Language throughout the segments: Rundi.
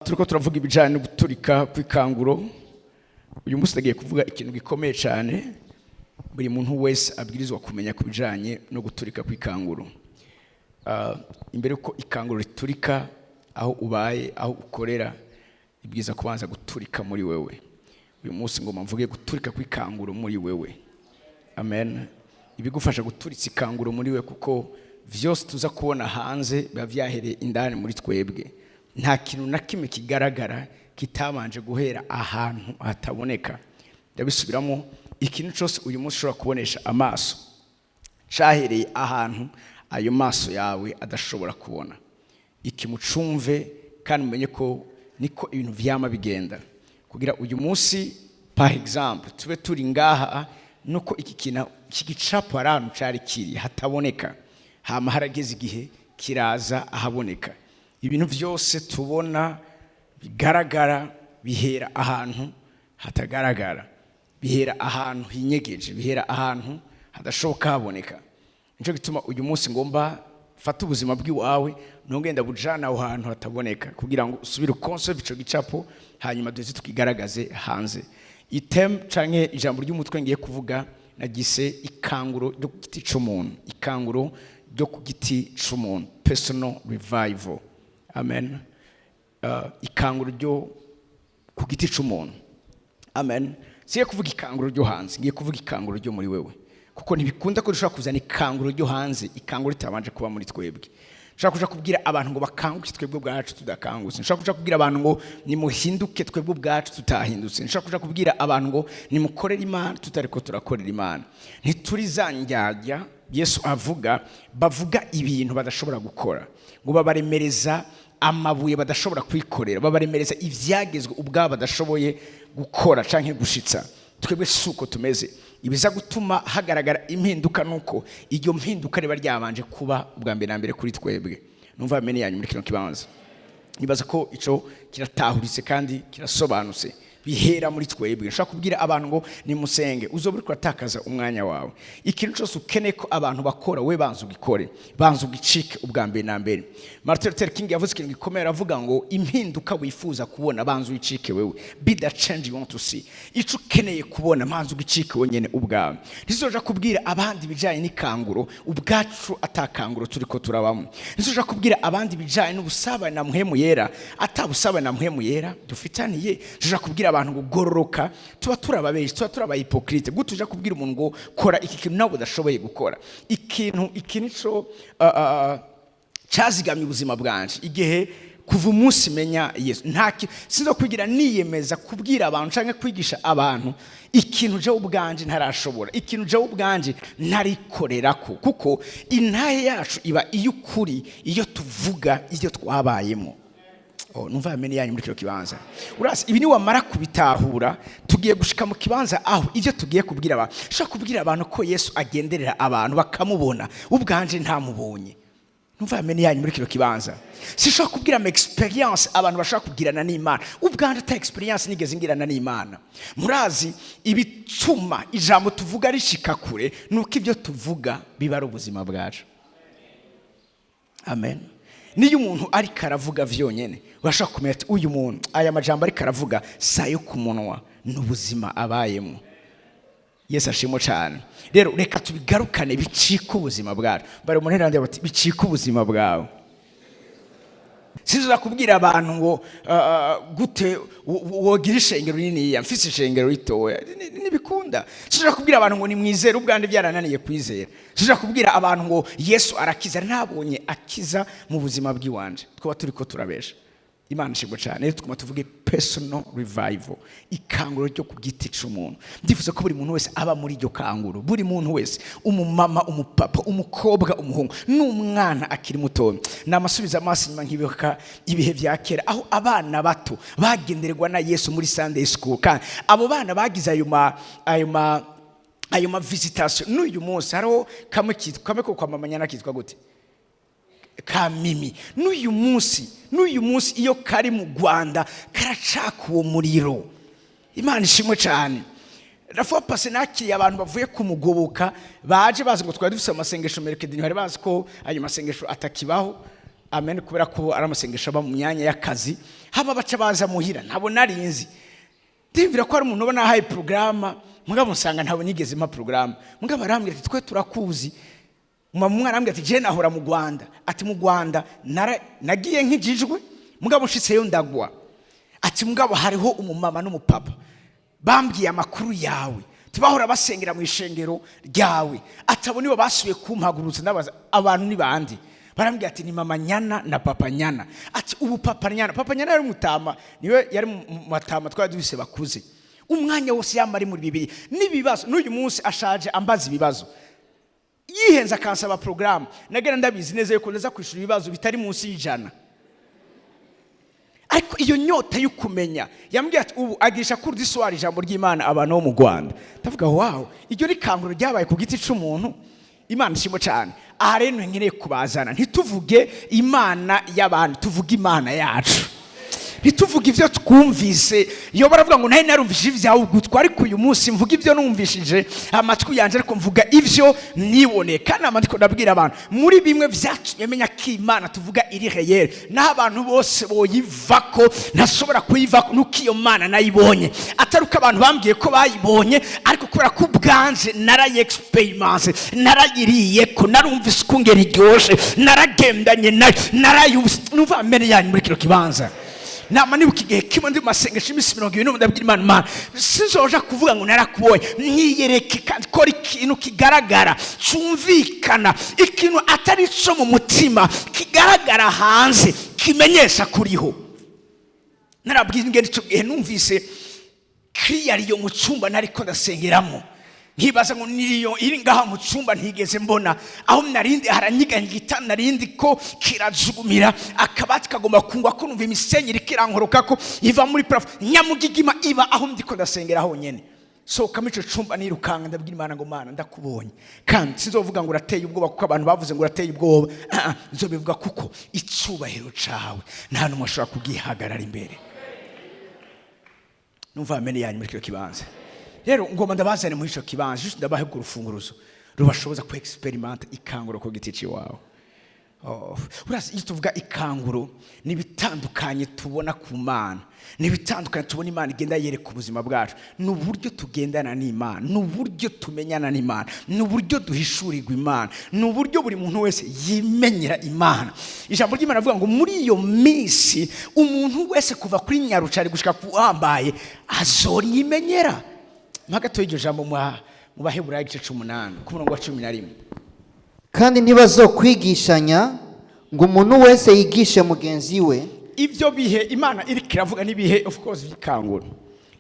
turiko turavuga ibijanye no guturika kw'ikanguro. Uyu munsi ndagiye kuvuga ikintu gikomeye cyane buri muntu wese abwirizwa kumenya kubijanye no guturika kw'ikanguro. Imbere uko ikanguro riturika aho ubaye aho ukorera ibwiza kubanza guturika muri wewe. Uyu munsi ngoma mvuge guturika kw'ikanguro muri wewe. Amen. Ibigufasha guturitsa ikanguro muri wewe kuko vyose tuza kubona hanze biba vyahereye indani muri twebwe. Nta kintu na kimwe kigaragara kitabanje guhera ahantu hataboneka. Ndabisubiramo, ikintu cyose uyu munsi ushobora kubonesha amaso cahereye ahantu ayo maso yawe adashobora kubona. Ikimucumve kandi umenye ko niko ibintu vyama bigenda. Kugira uyu munsi par exemple tube turi ngaha nuko iki kintu kigicapo arantu cari kiri hataboneka, hama harageze igihe kiraza ahaboneka. Ibintu vyose tubona bigaragara bihera ahantu hatagaragara, bihera ahantu hinyegeje, bihera ahantu hadashoboka haboneka. Nico gituma uyu munsi ngomba fata ubuzima bw'iwawe nongenda bujana aho hantu hataboneka kugira ngo usubire conserve ico gicapo hanyuma duze tukigaragaze hanze. Item canke ijambo ry'umutwe ngiye kuvuga nagise ikanguro ryo ku giti c'umuntu, ikanguro ryo ku giti c'umuntu, personal revival. Amen. Ikanguro ryo ku giti c'umuntu. Amen. Siye kuvuga ikanguro ryo hanze, ngiye kuvuga ikanguro ryo muri wewe. Kuko ntibikunda ko dushobora kuzana ikanguro ryo hanze, ikanguro ritabanje kuba muri twebwe. Nshaka kuja kubwira abantu ngo bakanguke twebwe bwacu tudakangutse. Nshaka kuja kubwira abantu ngo nimuhinduke twebwe bwacu tutahindutse. Nshaka kuja kubwira abantu ngo nimukorere Imana tutariko turakorera Imana. Ntiturizanjyajya Yesu avuga bavuga ibintu badashobora gukora. Ngo babaremereza amabuye badashobora kwikorera, babaremereza ivyagezwe ubwabo badashoboye gukora canke gushitsa. Twebwe suko tumeze. Ibiza gutuma hagaragara impinduka nuko iyo mpinduka riba ryabanje kuba ubwa mbere na mbere kuri twebwe. Numva amene yanyu muri kino kibanza. Nibaza ko ico kiratahuritse kandi kirasobanutse. Bihera muri twebwe. Nshaka kubwira abantu ngo nimusenge uzoburi kuratakaza umwanya wawe. Ikintu cyose ukeneye ko abantu bakora we banza ugikore, banza ugicike ubwa mbere na mbere. Martin Luther King yavuze ikintu gikomeye avuga ngo impinduka wifuza kubona banza uyicike wewe. Be the change you want to see. Ico ukeneye kubona banza ugicike wenyene ubwawe. Ntizoja kubwira abandi bijanye n'ikanguro ubwacu atakanguro turiko turabamo. Ntizoja kubwira abandi bijanye n'ubusabane na muhemu yera atabusabane na muhemu yera dufitaniye. Ntizoja kubwira abantu gugororoka tuba turababeje, tuba turabahipokrite. Gutuja kubwira umuntu ngo kora iki kintu nawe udashoboye gukora. Ikintu cyo cazigamye ubuzima bwanje igihe kuva umunsi menya Yesu. Sinzo kugira niyemeza kubwira abantu canke kwigisha abantu ikintu je ubwanje ntarashobora, ikintu je ubwanje ntarikorerako, kuko intahe yacu iba iyo ukuri, iyo tuvuga iyo twabayemo. Numva amene yanyu muri kino kibanza. Urasi ibi ni wamara kubitahura tugiye gushika mu kibanza aho ivyo tugiye kubwira abantu. Shaka kubwira abantu ko Yesu agenderera abantu bakamubona ubwanje ntamubonye. Numva amene yanyu muri kino kibanza. Sishaka kubwira ama experience abantu bashaka kugirana n'Imana. Ubwanje ta experience nigeze ngirana n'Imana. Murazi ibituma ijambo tuvuga rishika kure nuko ivyo tuvuga biba ari ubuzima bwacu. Amen. Niyo umuntu ari karavuga vyonyene urashaka kumenya ati uyu muntu aya majambo ari karavuga sayo ku munwa n'ubuzima abayemo. Yesu ashimo cyane. Rero reka tubigarukane bicika ubuzima bwacu. Bari umuntu randi bati bicika ubuzima bwawe. Sizo kubwira abantu ngo gute wogira ishengero rinini ya mfise ishengero ritoya nibikunda. Sizo kubwira abantu ngo nimwizere ubwande byarananiye kwizera. Sizo kubwira abantu ngo Yesu arakiza ntabonye akiza mu buzima bw'iwanje. Twaba turiko turabesha. Imana shimwe cyane. Tukuma tuvuge personal revival, ikanguro ryo ku giti c'umuntu. Ndifuza ko buri muntu wese aba muri iryo kanguro, buri muntu wese, umumama, umupapa, umukobwa, umuhungu n'umwana akiri muto. Namasubiza amaso nyuma nkibuka ibihe vya kera aho abana bato bagendererwa na Yesu muri Sunday school, kandi abo bana bagize ayo ma visitation. N'uyu munsi hariho kamwe ko kwa mama nyana kitwa gute kamimi. N'uyu munsi iyo kari mu Rwanda karacaka uwo muriro. Imana ishimwe cyane. Rafa pase nakiriye abantu bavuye kumugoboka baje bazi ngo twari dufite amasengesho merekedini, hari bazi ko ayo masengesho atakibaho amen, kubera ko aramasengesha ba mu myanya y'akazi hama baca baza muhira ntabo narinzi ndivira ko ari umuntu ubona haye programa mugabo nsanga ntabo nigeze ma programa mugabo arambwira ati twe turakuzi umwana arambwira ati je nahora mu Rwanda ati mu Rwanda nagiye nkijijwe mugabo nshitseyo ndagwa ati mugabo hariho umumama n'umupapa bambwiye amakuru yawe tubahora basengera mu ishengero ryawe atabo nibo basubiye kumpagurutsa ndabaza abantu ni bandi barambwira ati ni mama Nyana na papa Nyana ati ubu papa Nyana yari mutama niwe yari matama twari dubise bakuze umwanya wose yamari muri bibiri nibibazo n'uyu munsi ashaje ambaza ibibazo yihenza akansaba program nagera ndabizi neza yuko neza kwishura ibibazo bitari munsi y'ijana ariko iyo nyota y'ukumenya yambwiye ati ubu agisha kuri diswari ijambo ry'Imana abantu bo mu Rwanda ndavuga wow iryo rikanguro ryabaye ku giti cy'umuntu Imana ishimo cyane aha rero nkeneye kubazana ntituvuge Imana y'abantu tuvuge Imana yacu ntituvuge ivyo twumvise iyo baravuga ngo nahe narumvishije ivyawe gutwa ariko uyu munsi mvuga ivyo numvishije amatwi yanje ariko mvuga ivyo nibone kandi amandiko ndabwira abantu muri bimwe vyatumye menya ko Imana tuvuga iri réel naho abantu bose boyivako ntashobora kuyivako nuko iyo Mana nayibonye ataruka abantu bambwiye ko bayibonye ariko kubera ko ubwanje narayexperience narayiriye ko narumvise kungera iryoshe naragendanye narayumvise numva mbere yanyu muri kino kibanza nama nibuka igihe kimwe ndi masengesho imisi 20 ndabwira Imana sinzoja kuvuga ngo narakubonye nkiyereke kandi kora ikintu kigaragara cyumvikana ikintu atari cyo mu mutima kigaragara hanze kimenyesha kuriho narabwira ingene cyo gihe numvise clear yo mu cyumba nariko ndasengeramo nkibaza ngo niriyo iri ngaha mu cyumba ntigeze mbona aho narindi haranyiganye gitana narindi ko kirajugumira akabati kagomba kungwa ko numva imisenyi rikirankoroka ko iva muri plafond nyamugigima iba aho ndiko ndasengera aho nyene so kamico cyumba nirukanga ndabwira Imana ngo Mana ndakubonye kandi sinzovuga ngo urateye ubwoba kuko abantu bavuze ngo urateye ubwoba nzobivuga kuko icubahiro cawe nta numwe ashobora kugihagarara imbere numva amene yanyu muri kyo kibanza rero ngoma ndabazane muri ico kibanza juste ndabahe urufunguruzo rubashoboza ku experiment ikanguro ko giti ciwawe urasi iyo tuvuga ikanguro ni bitandukanye tubona ku Mana ni bitandukanye tubona Imana igenda yereka ubuzima bwacu n'uburyo tugendana n'Imana n'uburyo tumenyana n'Imana n'uburyo duhishurirwa Imana n'uburyo buri muntu wese yimenyera Imana ijambo ry'Imana avuga ngo muri iyo minsi umuntu wese kuva kuri nyarucari gushika kuhambaye azorimenyera mpagato y'iryo jambo mu Baheburayo igice 8 ku murongo wa 11 kandi ntibazokwigishanya ngo umuntu wese yigishe mugenzi we ivyo bihe Imana iri kiravuga nibihe of course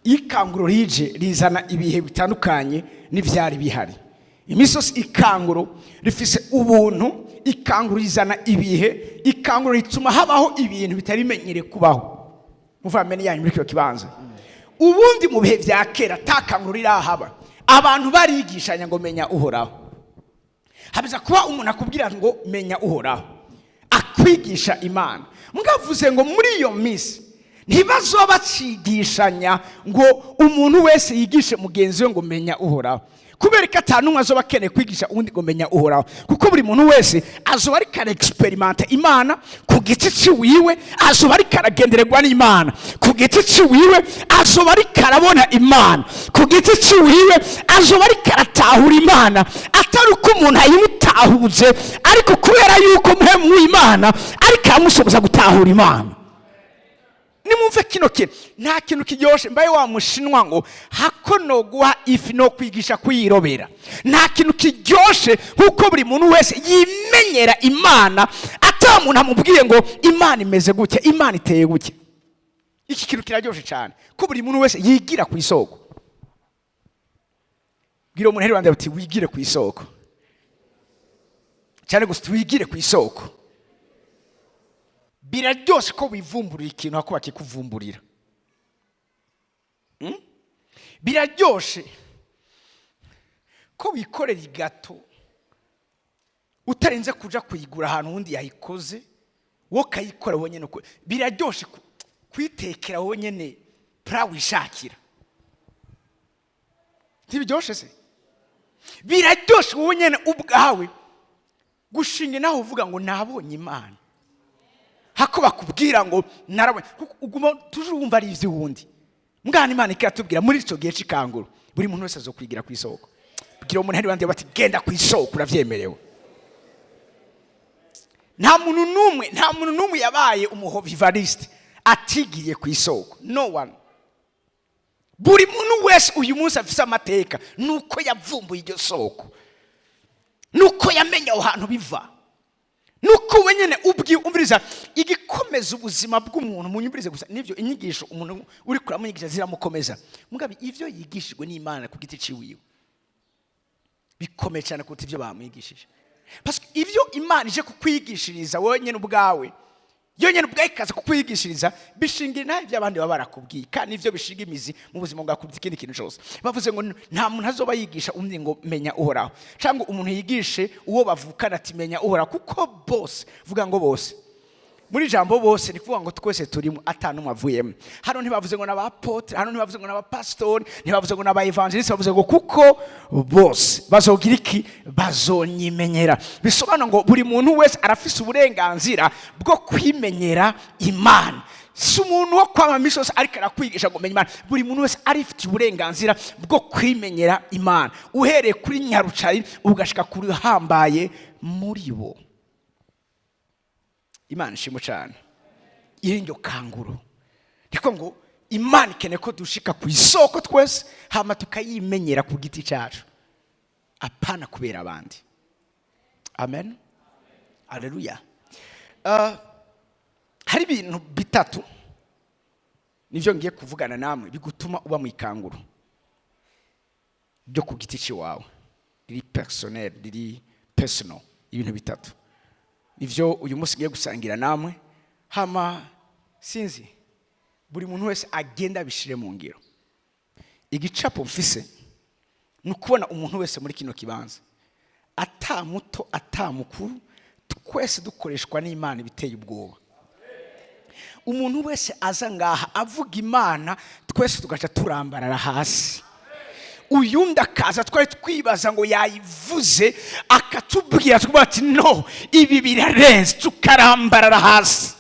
ikanguro rije rizana ibihe bitandukanye n'ivyari bihari imisosi ikanguro rifise ubuntu ikanguro rizana ibihe ikanguro rituma habaho ibintu bitarimenyere kubaho muvamene yanyu muri kyo kibanza ubundi mu bihe vya kera takanguro rirahaba abantu barigishanya ngo menya uhoraho habiza kuba umuntu akubwira ngo menya uhoraho akwigisha Imana mugavuze ngo muri iyo misi ntibazobacigishanya ngo umuntu wese yigishe mugenzi we ngo menya uhoraho kubera ko atanumwe azoba akeneye kwigisha undi ngo menya uhoraho kuko buri muntu wese azoba ari kare experiment Imana ku giti ciwiwe azoba ari karagendererwa n'Imana ku giti ciwiwe azoba ari karabona Imana ku giti ciwiwe azoba ari karatahura Imana atari uko umuntu ayimutahuze ariko kubera yuko mpemu w'Imana ari kamusoboza gutahura Imana nimumve kino kintu nta kintu kiryoshe mbaye wa mushinwa ngo hakonoguha ifi no kwigisha kuyirobera nta kintu kiryoshe kuko buri muntu wese yimenyera Imana ata muntu amubwiye ngo Imana imeze gutya Imana iteye gutya iki kintu kiraryoshe cyane ko buri muntu wese yigira ku isoko bwira umuntu rwanda bati wigire ku isoko cyane gusa wigire ku isoko biraryoshe ko wivumburira ikintu hako bakikuvumburira biraryoshe ko wikorera igato utarinze kuja kuyigura ahantu undi yayikoze wo kayikora wonyene biraryoshe kwitekera wonyene pra wishakira ntibiryoshe se biraryoshe wonyene ubwawe gushinga naho uvuga ngo nabonye Imana hako bakubwira ngo narawe uguma tujumva ari ivy'uwundi mugana Imana ikatubwira muri ico gihe c'ikanguro buri muntu wese azokwigira ku isoko kugira umuntu hari bandi bati genda ku isoko uravyemerewe. Nta muntu numwe yabaye umuhovivariste atigiye ku isoko, no one. Buri muntu wese uyu munsi afise amateka nuko yavumbuye iryo soko, nuko yamenya aho hantu biva, nuko wenyene umviriza igikomeza ubuzima bw'umuntu. Munyumvirize gusa nivyo inyigisho umuntu uri kuramunyigisha ziramukomeza, mugabe ivyo yigishijwe n'Imana ku giti ciwiwe bikomeye cyane kuruta ivyo bamwigishije. Parce que ivyo Imana ije kukwigishiriza wowe nyene ubwawe, yonyene ubwawe ikaza kukwigishiriza bishingira naho ivyo abandi baba barakubwiye, kandi ivyo bishinga imizi mu buzima bwa kuruta ikindi kintu cyose. Bavuze ngo nta muntu azoba yigisha undi ngo menya uhoraho, cyangwa umuntu yigishe uwo bavukana ati menya uhoraho, kuko bose vuga ngo bose muri jambo bose ni kuvuga ngo twese turimo atanumwe avuyemo. Hano ntibavuze ngo n'abapotre, hano ntibavuze ngo n'abapastori, ntibavuze ngo n'abaevangeliste, bavuze ngo kuko bose bazogira iki, bazonyimenyera. Bisobanura ngo buri muntu wese arafise uburenganzira bwo kwimenyera Imana. Si umuntu wo kwama misozi ariko arakwigisha ngo menye Imana. Buri muntu wese arifite uburenganzira bwo kwimenyera Imana, uhereye kuri nyarucari ugashika kuri hambaye muri bo. Imana ishimwe cyane. Iryo kanguro niko ngo Imana ikeneye ko dushika ku isoko twese hama tukayimenyera ku giti cyacu, apana kubera abandi. Amen, haleluya. Hari ibintu bitatu nivyo ngiye kuvugana namwe bigutuma uba mu ikanguro byo ku giti cyawe, riri personnel, riri personal. Ibintu bitatu nivyo uyu munsi ngiye gusangira namwe, hama sinzi buri muntu wese agenda bishire mu ngiro. Igicapo mfise nukubona umuntu wese muri kino kibanza, ata muto ata mukuru, twese dukoreshwa n'Imana biteye ubwoba. Umuntu wese aza ngaha avuga Imana, twese tugaca turambarara hasi. Uyunda kaza twari twibaza ngo yayivuze akatubwira twati no ibi birarenze, tukarambarara hasi.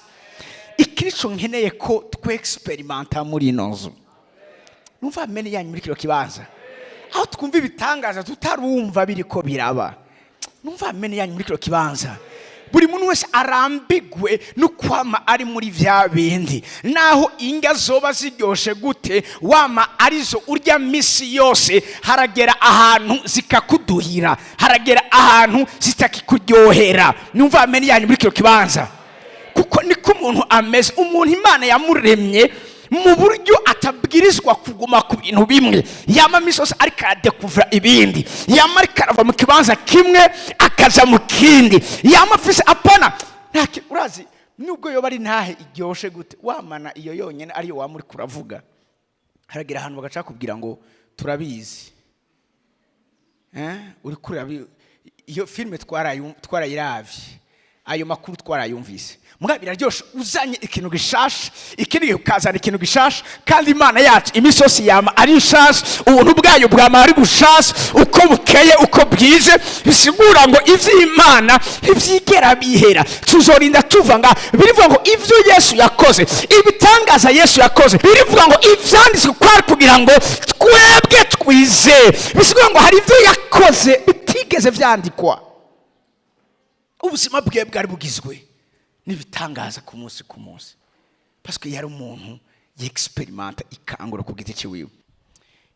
Ikirico nkeneye ko twe experimenta muri nozo. Numva amene yanyu muri kiro kibanza, aho twumva ibitangaza tutarumva biriko biraba. Numva amene yanyu muri kiro kibanza, buri muntu wese arambigwe n'ukwama ari muri vya bindi, naho inga zoba ziryoshe gute wama arizo urya misi yose, haragera ahantu zikakuduhira, haragera ahantu zitakikuryohera. Numva amene yanyu muri kiro kibanza, kuko niko umuntu ameze. Umuntu Imana yamuremye mu buryo atabwirizwa kuguma ku bintu bimwe, yama misozi ariko aradekuvura ibindi, yama ariko arava mu kibanza kimwe akaza mu kindi, yama afise apana ntaki. Urazi nubwo yoba ari ntahe iryoshe gute, wamana iyo yonyene ariyo wamuri kuravuga, haragira ahantu bagaca kubwira ngo turabizi. Uri kurabi iyo filme twarayiravye, ayo makuru twarayumvise, muga biraryoshe uzanye ikintu gishasha, ikindi ukazana ikintu gishasha, kandi Imana yacu imisosi yama ari nshasha, ubuntu bwayo bwama ari bushasha uko bukeye uko bwije. Bisigura ngo ivy'Imana ivyigera bihera, tuzorinda tuvanga. Birivuga ngo ivyo Yesu yakoze, ibitangaza Yesu yakoze, birivuga ngo ivyanditswe kwari kugira ngo twebwe twizeye. Bisigura ngo hari ivyo yakoze bitigeze vyandikwa. Ubuzima bwe bwari bugizwe n'ibitangaza ku munsi ku munsi, parce que yari umuntu y'experimenta ikanguro ku giti ciwiwe.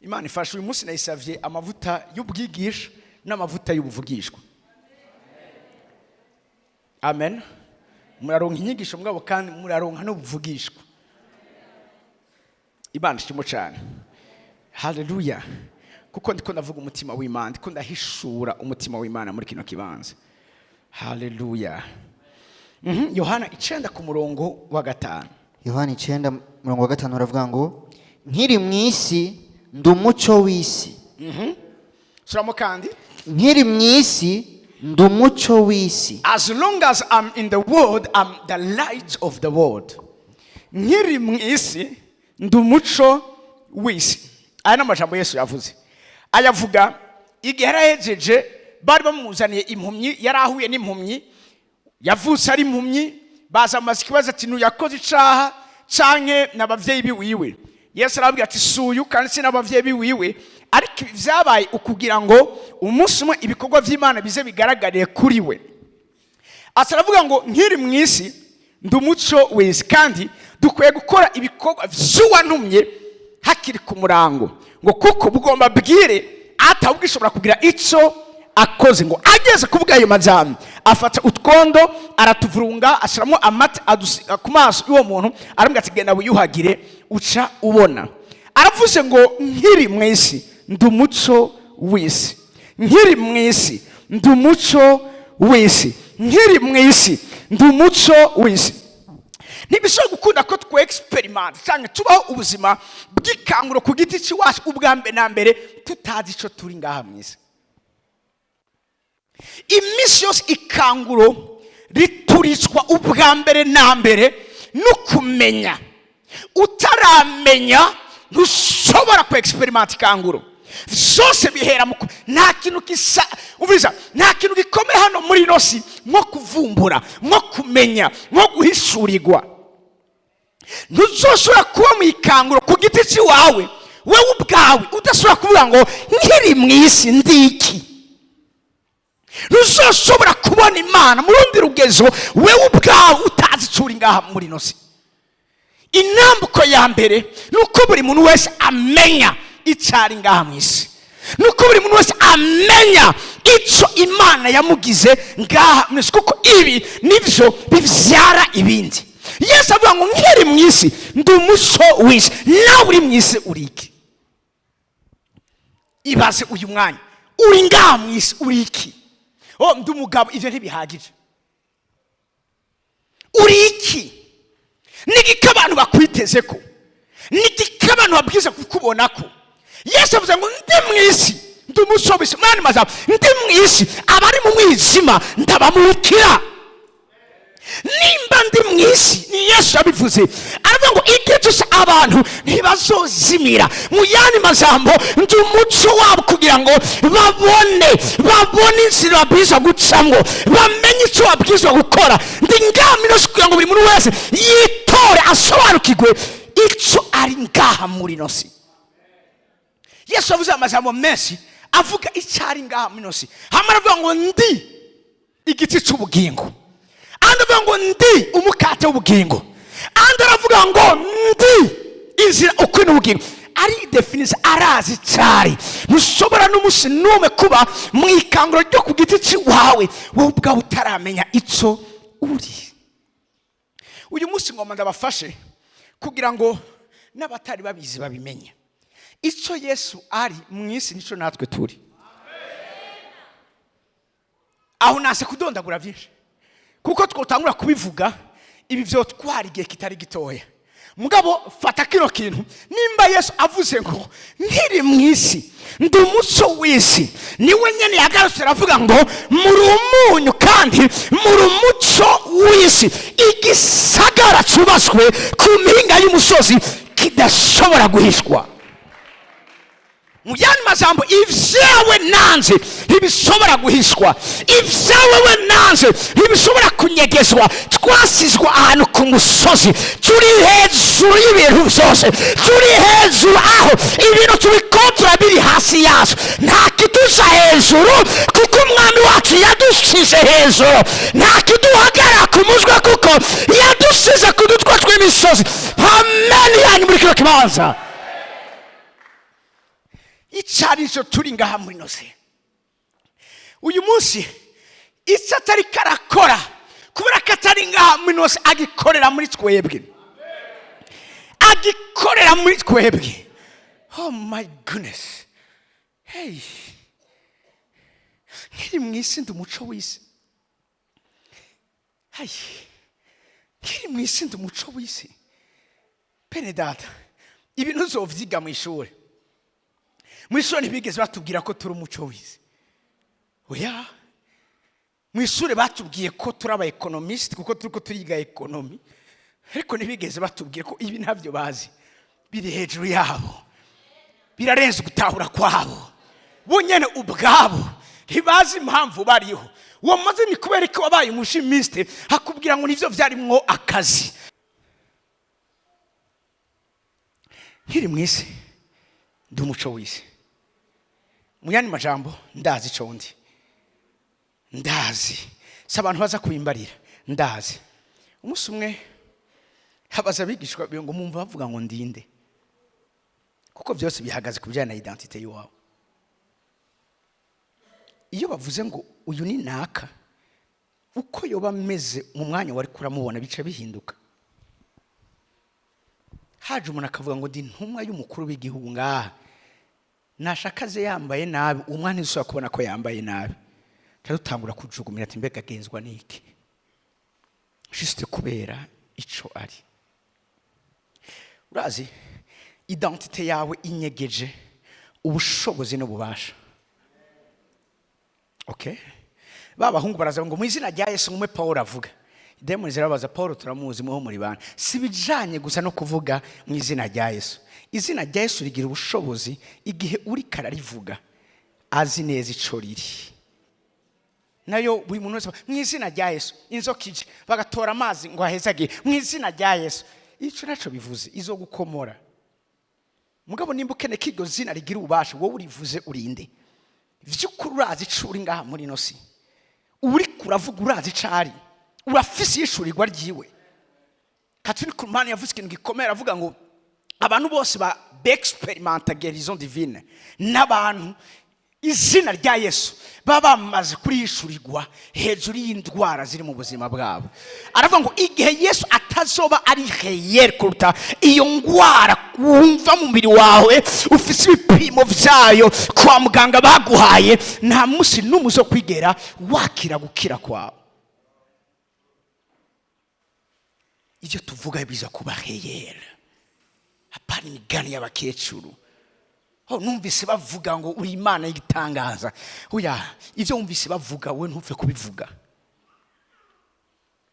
Imana ifashe uyu munsi nayisavye amavuta y'ubwigisha n'amavuta y'ubuvugishwa. Amen. Muraronka inyigisho mugabo kandi muraronka n'ubuvugishwa. Imana ishimwe cyane. Haleluya. Kuko ndiko ndavuga umutima w'Imana, ndiko ndahishura umutima w'Imana muri kino kibanza. Haleluya. Yohana 9 ku murongo wa 5. Yohana 9 murongo wa 5 uravuga ngo nkiri mwisi ndumuco w'isi. Suramo kandi nkiri mwisi ndumuco w'isi. As long as I'm in the world, I'm the light of the world. Nkiri mwisi ndumuco w'isi. Aya n'amajambo Yesu yavuze. Ayavuga igihe yarahejeje, bari bamuzaniye impumyi, yarahuye n'impumyi, yavutse ari impumyi, bazamaze ikibazo ati nuyakoze icaha canke n'abavyeyi biwiwe. Yesu arababwira ati suyu kandi si n'abavyeyi biwiwe, ariko vyabaye ukugira ngo umunsi umwe ibikorwa vy'Imana bize bigaragarire kuri we. Asaravuga ngo nkiri mw'isi ndi umuco w'isi, kandi dukwiye gukora ibikorwa vy'uwantumye hakiri ku murango, ngo kuko bugomba bwire atawubwo ishobora kugira ico akoze. Ngo ageze kuvuga ayo majambo, afata utwondo aratuvurunga, ashiramo amata adusiga ku maso y'uwo muntu, arambwira ati genda wiyuhagire uca ubona. Aravuze ngo nkiri mw'isi ndi umuco w'isi, nkiri mw'isi ndi umuco w'isi, nkiri mw'isi ndi umuco w'isi. Ntibishobora gukunda ko twe experiment cyangwa tubaho ubuzima bw'ikanguro ku giti cy'iwacu ubwa mbere na mbere tutazi ico turi ngaha mw'isi. Imisi yose ikanguro rituritswa ubwa mbere na mbere no kumenya. Utaramenya ntushobora ku experiment ikanguro. Zose bihera mu nta kintu kisa ubiza, nta kintu gikomeye hano muri nosi nko kuvumbura, nko kumenya, nko guhishurirwa. Ntuzoshobora kuba mu ikanguro ku giti cy'iwawe wewe ubwawe udashobora kuvuga ngo nkiri mw'isi ndiki. Ntuzoshobora kubona Imana mu rundi rugezo wewe ubwawe utazi icuri ngaha muri nosi. Inambuko ya mbere nuko buri muntu wese amenya icari ngaha mw'isi, nuko buri muntu wese amenya ico Imana yamugize ngaha mw'isi, kuko ibi nivyo bivyara ibindi. Yesu avuga ngo nkiri mw'isi ndi umuco w'isi. Nawe uri mw'isi uriki? Ibaze uyu mwanya uri ngaha mw'isi uriki? Oh, ndi umugabo, ivyo ntibihagije. Uriki? Nigiki abantu bakwitezeko? Nigiki abantu babwiza kukubonako? Yesu avuze ngo ndi mw'isi ndi umuco w'isi. Mwana mazabo, ndi mw'isi, abari mu mwijima ndabamurikira. Nimba ndi mw'isi, ni Yesu yabivuze, aravuga ngo igihe cyose abantu ntibazozimira. Mu yandi majambo, ndi umuco wabo kugira ngo babone inzira babwirizwa gucamwo, bamenye icyo babwirizwa gukora. Ndi ngaha muri nosi kugira ngo buri muntu wese yitore asobanukirwe icyo ari ngaha muri nosi. Yesu yavuze amajambo menshi avuga icyo ari ngaha muri nosi. Hama aravuga ngo ndi igiti cy'ubugingo, andi avuga ngo ndi umukate w'ubugingo, andi aravuga ngo ndi inzira ukuri n'ubugingo. Ari definise, arazi cyari. Ntushobora n'umunsi n'umwe kuba mu ikanguro ryo ku giti cy'iwawe wowe ubwawe utaramenya icyo uri. Uyu munsi ngoma ndabafashe kugira ngo n'abatari babizi babimenye icyo Yesu ari mw'isi nico natwe turi. Aho nase kudondagura byinshi, kuko twotangura kubivuga ibi byo twari igihe kitari gitoya. Mugabo fata kino kintu, nimba Yesu avuze ngo nkiri mw'isi ndi umuco w'isi, niwe nyene yagarutse aravuga ngo muri umunyu kandi muri umuco w'isi. Igisagara cyubaswe ku mpinga y'umusozi kidashobora guhishwa. Mu yandi majambo, ivyawe nanje ntibishobora guhishwa, ivyawe we nanje ntibishobora kunyegezwa. Twasizwa ahantu ku musozi, turi hejuru y'ibintu vyose, turi hejuru aho ibintu tubikontora biri hasi yacu. Nta kiduja hejuru kuko umwami wacu yadushyize hejuru, nta kiduhagarara ku mutwe kuko yadushyize ku dutwe tw'imisozi. Amen. Yani muri kino kibanza icarico turi ngaha muri nose uyu munsi, icyo atari karakora kubera ko atari ngaha muri nose agikorera muri twebwe, agikorera muri twebwe. Oh my goodness. Hey, nkiri mw'isi ndi umuco w'isi. Hey, nkiri mw'isi ndi umuco w'isi. Pene data, ibintu uzovyiga mu ishuri. Mw'ishuri ntibigeze batubwira ko turi umuco w'isi. Oya, mw'ishuri batubwiye ko turi aba economist kuko turiko turiga economy, ariko ntibigeze batubwira ko ibi ntabyo bazi, biri hejuru yabo, birarenze gutahura kwabo. Bunyene ubwabo ntibazi impamvu bariho. uwo maze ni kubera ko wabaye umushimiste hakubwira ngo nivyo vyarimwo akazi. Nkiri mwisi ndi umuco w'isi. Mu yandi majambo ndazi ico ndi. Ndazi si abantu baza kubimbarira, ndazi. Umunsi umwe habaza abigishwa ngo mumva bavuga ngo ndinde, kuko byose bihagaze ku bijyanye na identite yawe. Iyo bavuze ngo uyu ni naka, uko yoba ameze mu mwanya wari kuramubona bica bihinduka. Haje umuntu akavuga ngo ndi ntumwa y'umukuru w'igihugu ngaha, nashakaze yambaye nabi, umwana usaba kubona ko yambaye nabi, tarutangura kujugumira ati mbega genzwa niki, juste kubera ico ari. Urazi identite yawe inyegeje ubushobozi n'ububasha. Okay, babahungu baraza ngo mu izina rya Yesu umwe Paul avuga. Demoni zirabaza Paul turamuzi muho muri bana. Sibijanye gusa no kuvuga mu izina rya Yesu. Izina rya Yesu rigira ubushobozi igihe uri kararivuga azi neza ico riri. Nayo buri muntu wese mu izina rya Yesu inzokije bagatora amazi ngo ahezage mu izina rya Yesu. Ico naco bivuze izo gukomora. Mugabo nimba ukene kigo zina rigira ubasha wowe urivuze urinde. Vyukuri urazi icuri ngaha muri no si. Uri kuravuga urazi cari. Urafisi yishurirwa ryiwe. Katuni kumani yavuze ikintu gikomera avuga ngo abantu bose ba experimenta guérison divine n'abantu izina rya Yesu baba bamaze kuriyishurirwa hejuru y'indwara ziri mu buzima bwabo. Aravuga ngo igihe Yesu atazoba ari réel kuruta iyo ndwara kumva mu mubiri wawe ufise ibipimo vyayo kwa muganga baguhaye, nta musi n'umuzo kwigera wakira gukira kwawe. Ivyo tuvuga biza kuba réel, hapana imigani y'abakecuru. Numvise bavuga ngo uri Imana y'igitangaza. Oya, ivyo umvise bavuga we ntupfe kubivuga.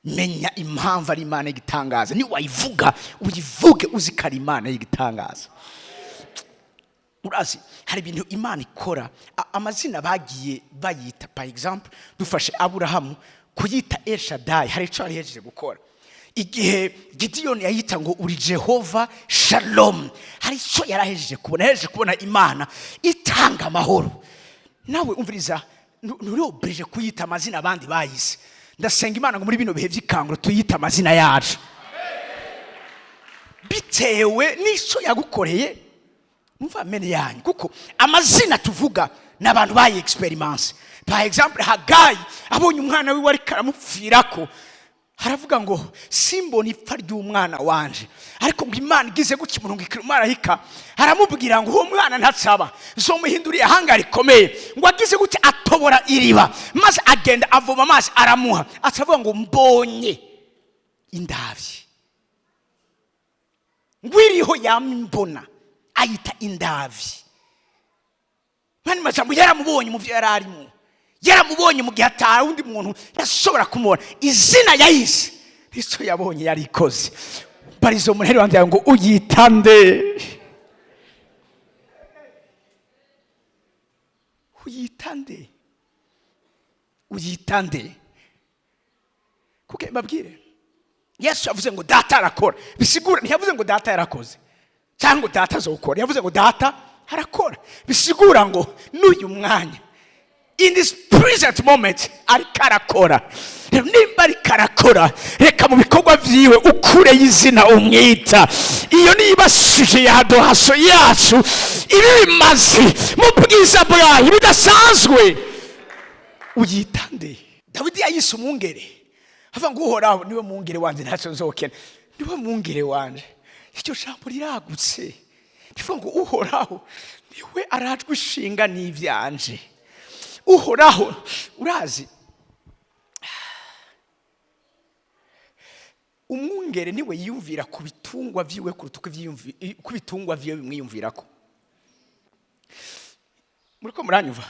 Menya impamvu ari Imana y'igitangaza. Ni wayivuga uyivuge uzikara Imana y'igitangaza. Urazi hari ibintu Imana ikora, amazina bagiye bayita. Par exemple dufashe Aburahamu kuyita El Shaddai, hari ico arihejeje gukora. Igihe Gideon yayita ngo uri Jehova Shalom, hari ico yarahejeje kubona, yahejeje kubona Imana itanga amahoro. Nawe umviriza nturi oblige kuyita amazina abandi bayise. Ndasenga Imana ngo muri bino bihe vy'ikanguro tuyita amazina yacu bitewe n'ico yagukoreye. Mumva mene yanyu, kuko amazina tuvuga n'abantu bayi experience. Par exemple Hagayi abonye umwana we wari karamupfirako, haravuga ngo simboni ipfa ry'umwana wanje, ariko ngo Imana igize guki murungikira umarayika haramubwira ngo uwo mwana ntatsaba zomuhinduriye hanga rikomeye, ngo agize guti atobora iriba maze agenda avoma amazi aramuha, atavuga ngo mbonye indavyi, ngwiriho yambona ayita indavyi. Mani majambo yaramubonye mu vyo yararimo, yaramubonye mu gihe atari undi muntu yashobora kumubona. Izina yayise nico yabonye yarikoze. Barizo muheri wanje ngo uyitande, uyitande, uyitande. Kuke mbabwire Yesu yavuze ngo data arakora, bisigura ntiyavuze ngo data yarakoze cyangwa data azokora, yavuze ngo data arakora. Bisigura ngo n'uyu mwanya in this present moment ariko arakora. Nimba ariko arakora, reka mu bikorwa vyiwe ukure y'izina umwita. Iyo nibashije yadohaso yacu ibi bimaze mu bwiza bwayo bidasanzwe. Uyitande. Dawidi yayise umwungere, avuga ngo uhoraho niwe mwungere wanje ntaco nzokena, niwe mwungere wanje. Icyo jambo riragutse, rivuga ngo uhoraho niwe arajwe ishinga n'ivyanje. Uhoraho urazi umwungere niwe yiyumvira ku bitungwa vyiwe kuruta ku bitungwa vyiwe bimwiyumvirako. Muriko muranyumva?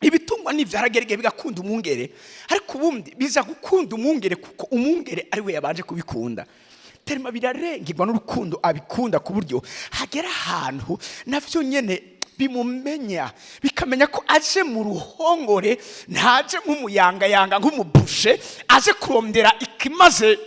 Ibitungwa n'ivyaragerege bigakunda umwungere, ariko ubundi biza gukunda umwungere kuko umwungere ari we yabanje kubikunda. Terima birarengirwa n'urukundo abikunda ku buryo hagera ahantu navyo nyene bimumenya, bikamenya ko aje mu ruhongore, ntaje nk'umuyangayanga nk'umubushe, aje kurondera ikimaze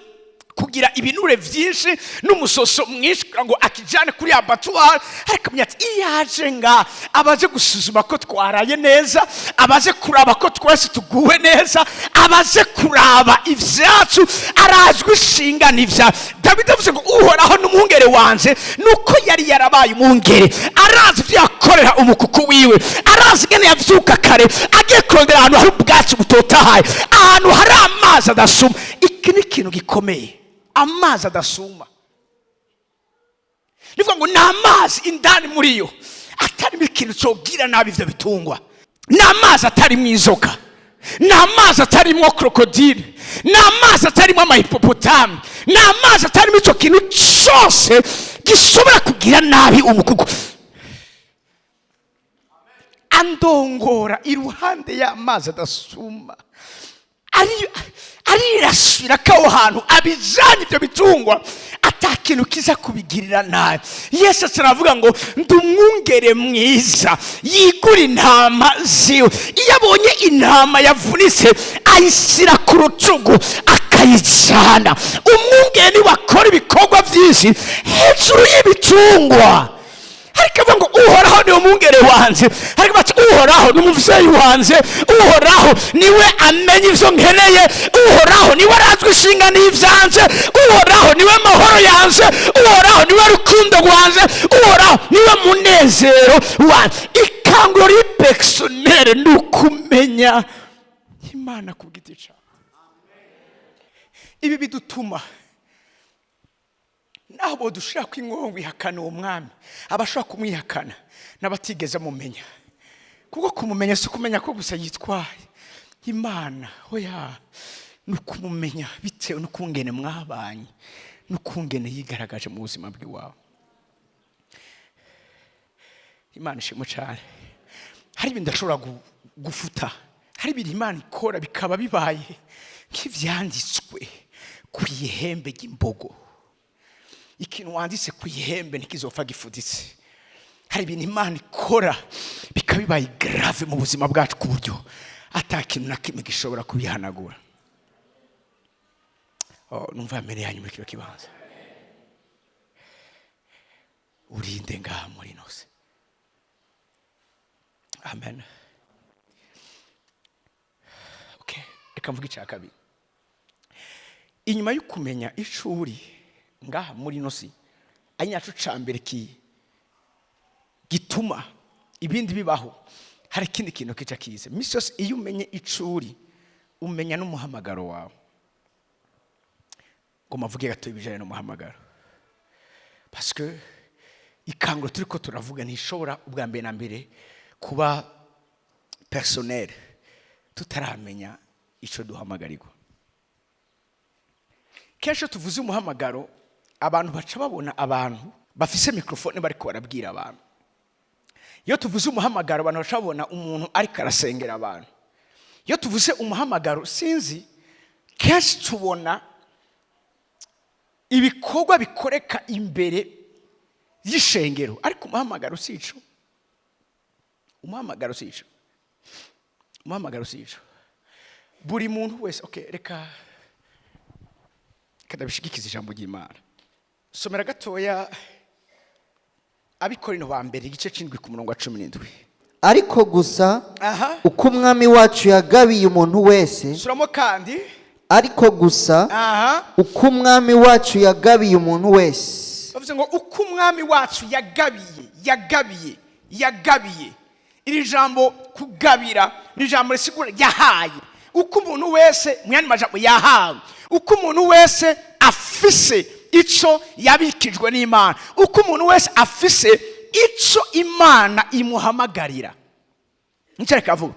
kugira ibinure byinshi n'umusoso mwinshi kugira ngo akijane kuri abattoir. Ariko menya ati iyaje nga abaje gusuzuma ko twaraye neza, abaje kuraba ko twese tuguwe neza, abaje kuraba ivyacu, arajwe ishinga n'ivya. Dawidi avuze ngo uhoraho n'umwungere wanje, nuko yari yarabaye umwungere, arazi ivyo yakorera umukuku wiwe, arazi ingene yavyuka kare agiye kurondera ahantu hari ubwatsi butotahaye, ahantu hari amazi adasuma. Iki ni ikintu gikomeye, amazi adasuma. Nivuga ngo ni amazi indani muri yo atarimo ikintu cogira nabi ivyo bitungwa, ni amazi atarimo inzoka, ni amazi atarimo krokodile, ni amazi atarimo amahipopotami, ni amazi atarimo ico kintu cyose gishobora kugira nabi umukuku. Andongora iruhande y'amazi adasuma, arirasira ko hantu abijanye ibyo bitungwa atakintu kiza kubigirira nabi. Yesu aravuga ngo ndumwungere mwiza yigura intama ziwe. Iyo abonye intama yavunitse ayishyira ku rutugu akayijana. Umwungere niwe akora ibikorwa byinshi hejuru y'ibitungwa. Ariko avuga ngo uhoraho ni umwungere wanje, ariko bati uhoraho ni umuvyeyi wanje, uhoraho niwe amenya ivyo nkeneye, uhoraho niwe arazwi ishinga n'ivyanje, uhoraho niwe mahoro yanje, uhoraho niwe rukundo rwanje, uhoraho niwe munezero wanje. Ikanguro personnel ni ukumenya Imana ku giti cawe. Ibi bidutuma nabo dushaka kwingongo ihakana uwo mwami, abashaka kumwihakana n'abatigeze mumenya. Kuko kumumenya si kumenya ko gusa yitwaye Imana, oya, nukumumenya bitewe n'ukungene mwabanye, n'ukungene yigaragaje mu buzima bw'iwawe. Imana ishimwe cyane. Hari ibintu ndashobora gufuta, hari ibintu Imana ikora bikaba bibaye nk'ivyanditswe ku ihembe ry'imbogo. Ikintu wanditse ku ihembe ntikizopfa gifuditse. Hari ibintu Imana ikora bikabibaye grave mu buzima bwacu ku buryo atakintu na kimwe gishobora kubihanagura. Numva mbere yanyu muri kino kibanza. Urinde ngaha muri nose. Amen. Okay, reka mvuge icya kabiri. Inyuma yo kumenya ishuri ngaha muri nosi ari nyacu cambere gituma ibindi bibaho, hari ikindi kintu kica kize. Misos iyo umenye icuri umenya n'umuhamagaro wawe. Ngo mavuge gato ibijanye n'umuhamagaro, parce que ikanguro turiko turavuga ntishobora ubwa mbere na mbere kuba personnel tutaramenya ico duhamagarirwa. Kenshi tuvuze umuhamagaro abantu baca babona abantu bafise microphone bariko barabwira abantu. Iyo tuvuze umuhamagaro abantu baca babona umuntu ariko arasengera abantu. Iyo tuvuze umuhamagaro sinzi kenshi tubona ibikorwa bikoreka imbere y'ishengero, ariko umuhamagaro sico. Umuhamagaro sico. Umuhamagaro sico. Buri muntu wese, okay, reka kadabishigikiza ijambo ry'Imana. Somera gatoya Abikorino ba mbere igice c'indwi ku murongo wa 17. Ariko gusa uko umwami wacu yagabiye umuntu wese. Suramo kandi ariko gusa uko umwami wacu yagabiye umuntu wese. Bavuze ngo uko umwami wacu yagabiye. Iri jambo kugabira ni jambo risigura yahaye. Uko umuntu wese mwanya majambo yahawe. Uko umuntu wese afise ico yabikijwe n'Imana, uko umuntu wese afise ico Imana imuhamagarira. Nicyo kavuga.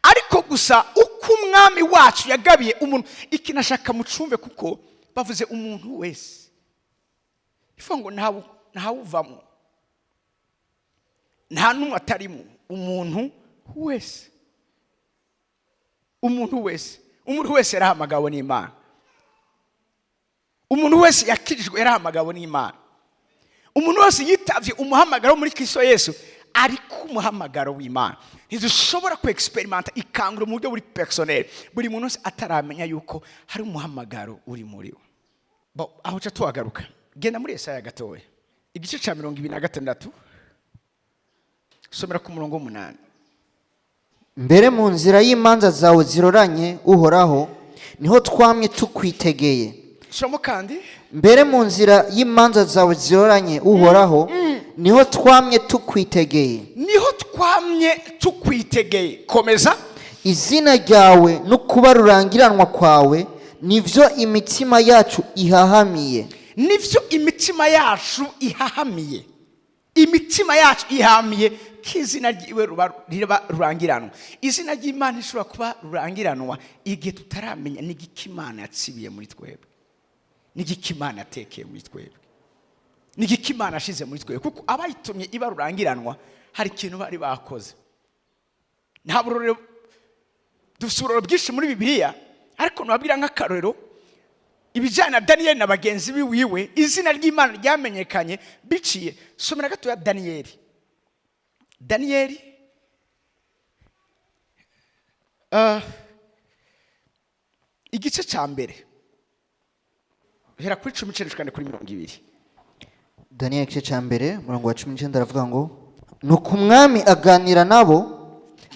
Ariko gusa uko umwami wacu yagabiye umuntu, ikinashaka mucumve kuko bavuze umuntu wese. Ifango ntawuvamo. Nta numwe atarimo, umuntu wese. Umuntu wese yarahamagawe n'Imana. Umuntu wese yakirijwe yarahamagawe n'Imana. Umuntu wese yitavye umuhamagaro muri Kristo Yesu ari ku muhamagaro w'Imana. Ntidushobora ku experimenta ikanguro mu buryo buri personnel. Buri muntu wese ataramenya yuko hari umuhamagaro uri muri we. Aho cha tuhagaruka. Genda muri Yesaya gatoya. Igice ca 26 somera ku murongo 8. Mbere mu nzira y'imanza zawe ziroranye uhoraho niho twamye tukwitegeye. Somo kandi mbere mu nzira y'imanza zawe ziroranye uhoraho niho twamye tukwitegeye. Niho twamye tukwitegeye. Komeza. Izina ryawe no kuba rurangiranwa kwawe nivyo imitima yacu ihahamiye. Nivyo imitima yacu ihahamiye. Imitima yacu ihahamiye kizina ryiwe riba rurangiranwa. Izina ry'Imana ishobora kuba rurangiranwa igihe tutaramenya n'igikimana yatsibiye muri twebwe. N'igikimana yatekeye muri twebwe. N'igikimana ashize muri twebwe kuko abayitumye iba rurangiranwa hari ikintu bari bakoze. Nta burorero dusubira bwinshi muri Bibiliya ariko nababwira nk'akarorero ibijyanye na Daniyeli na bagenzi biwe izina ry'Imana ryamenyekanye biciye. Somera gato ya Daniyeli. Daniyeli igice cya mbere hera kuri 19 kandi kuri 20. Daniyeli igice cya mbere murongo wa 19 aravuga ngo nuko umwami aganira nabo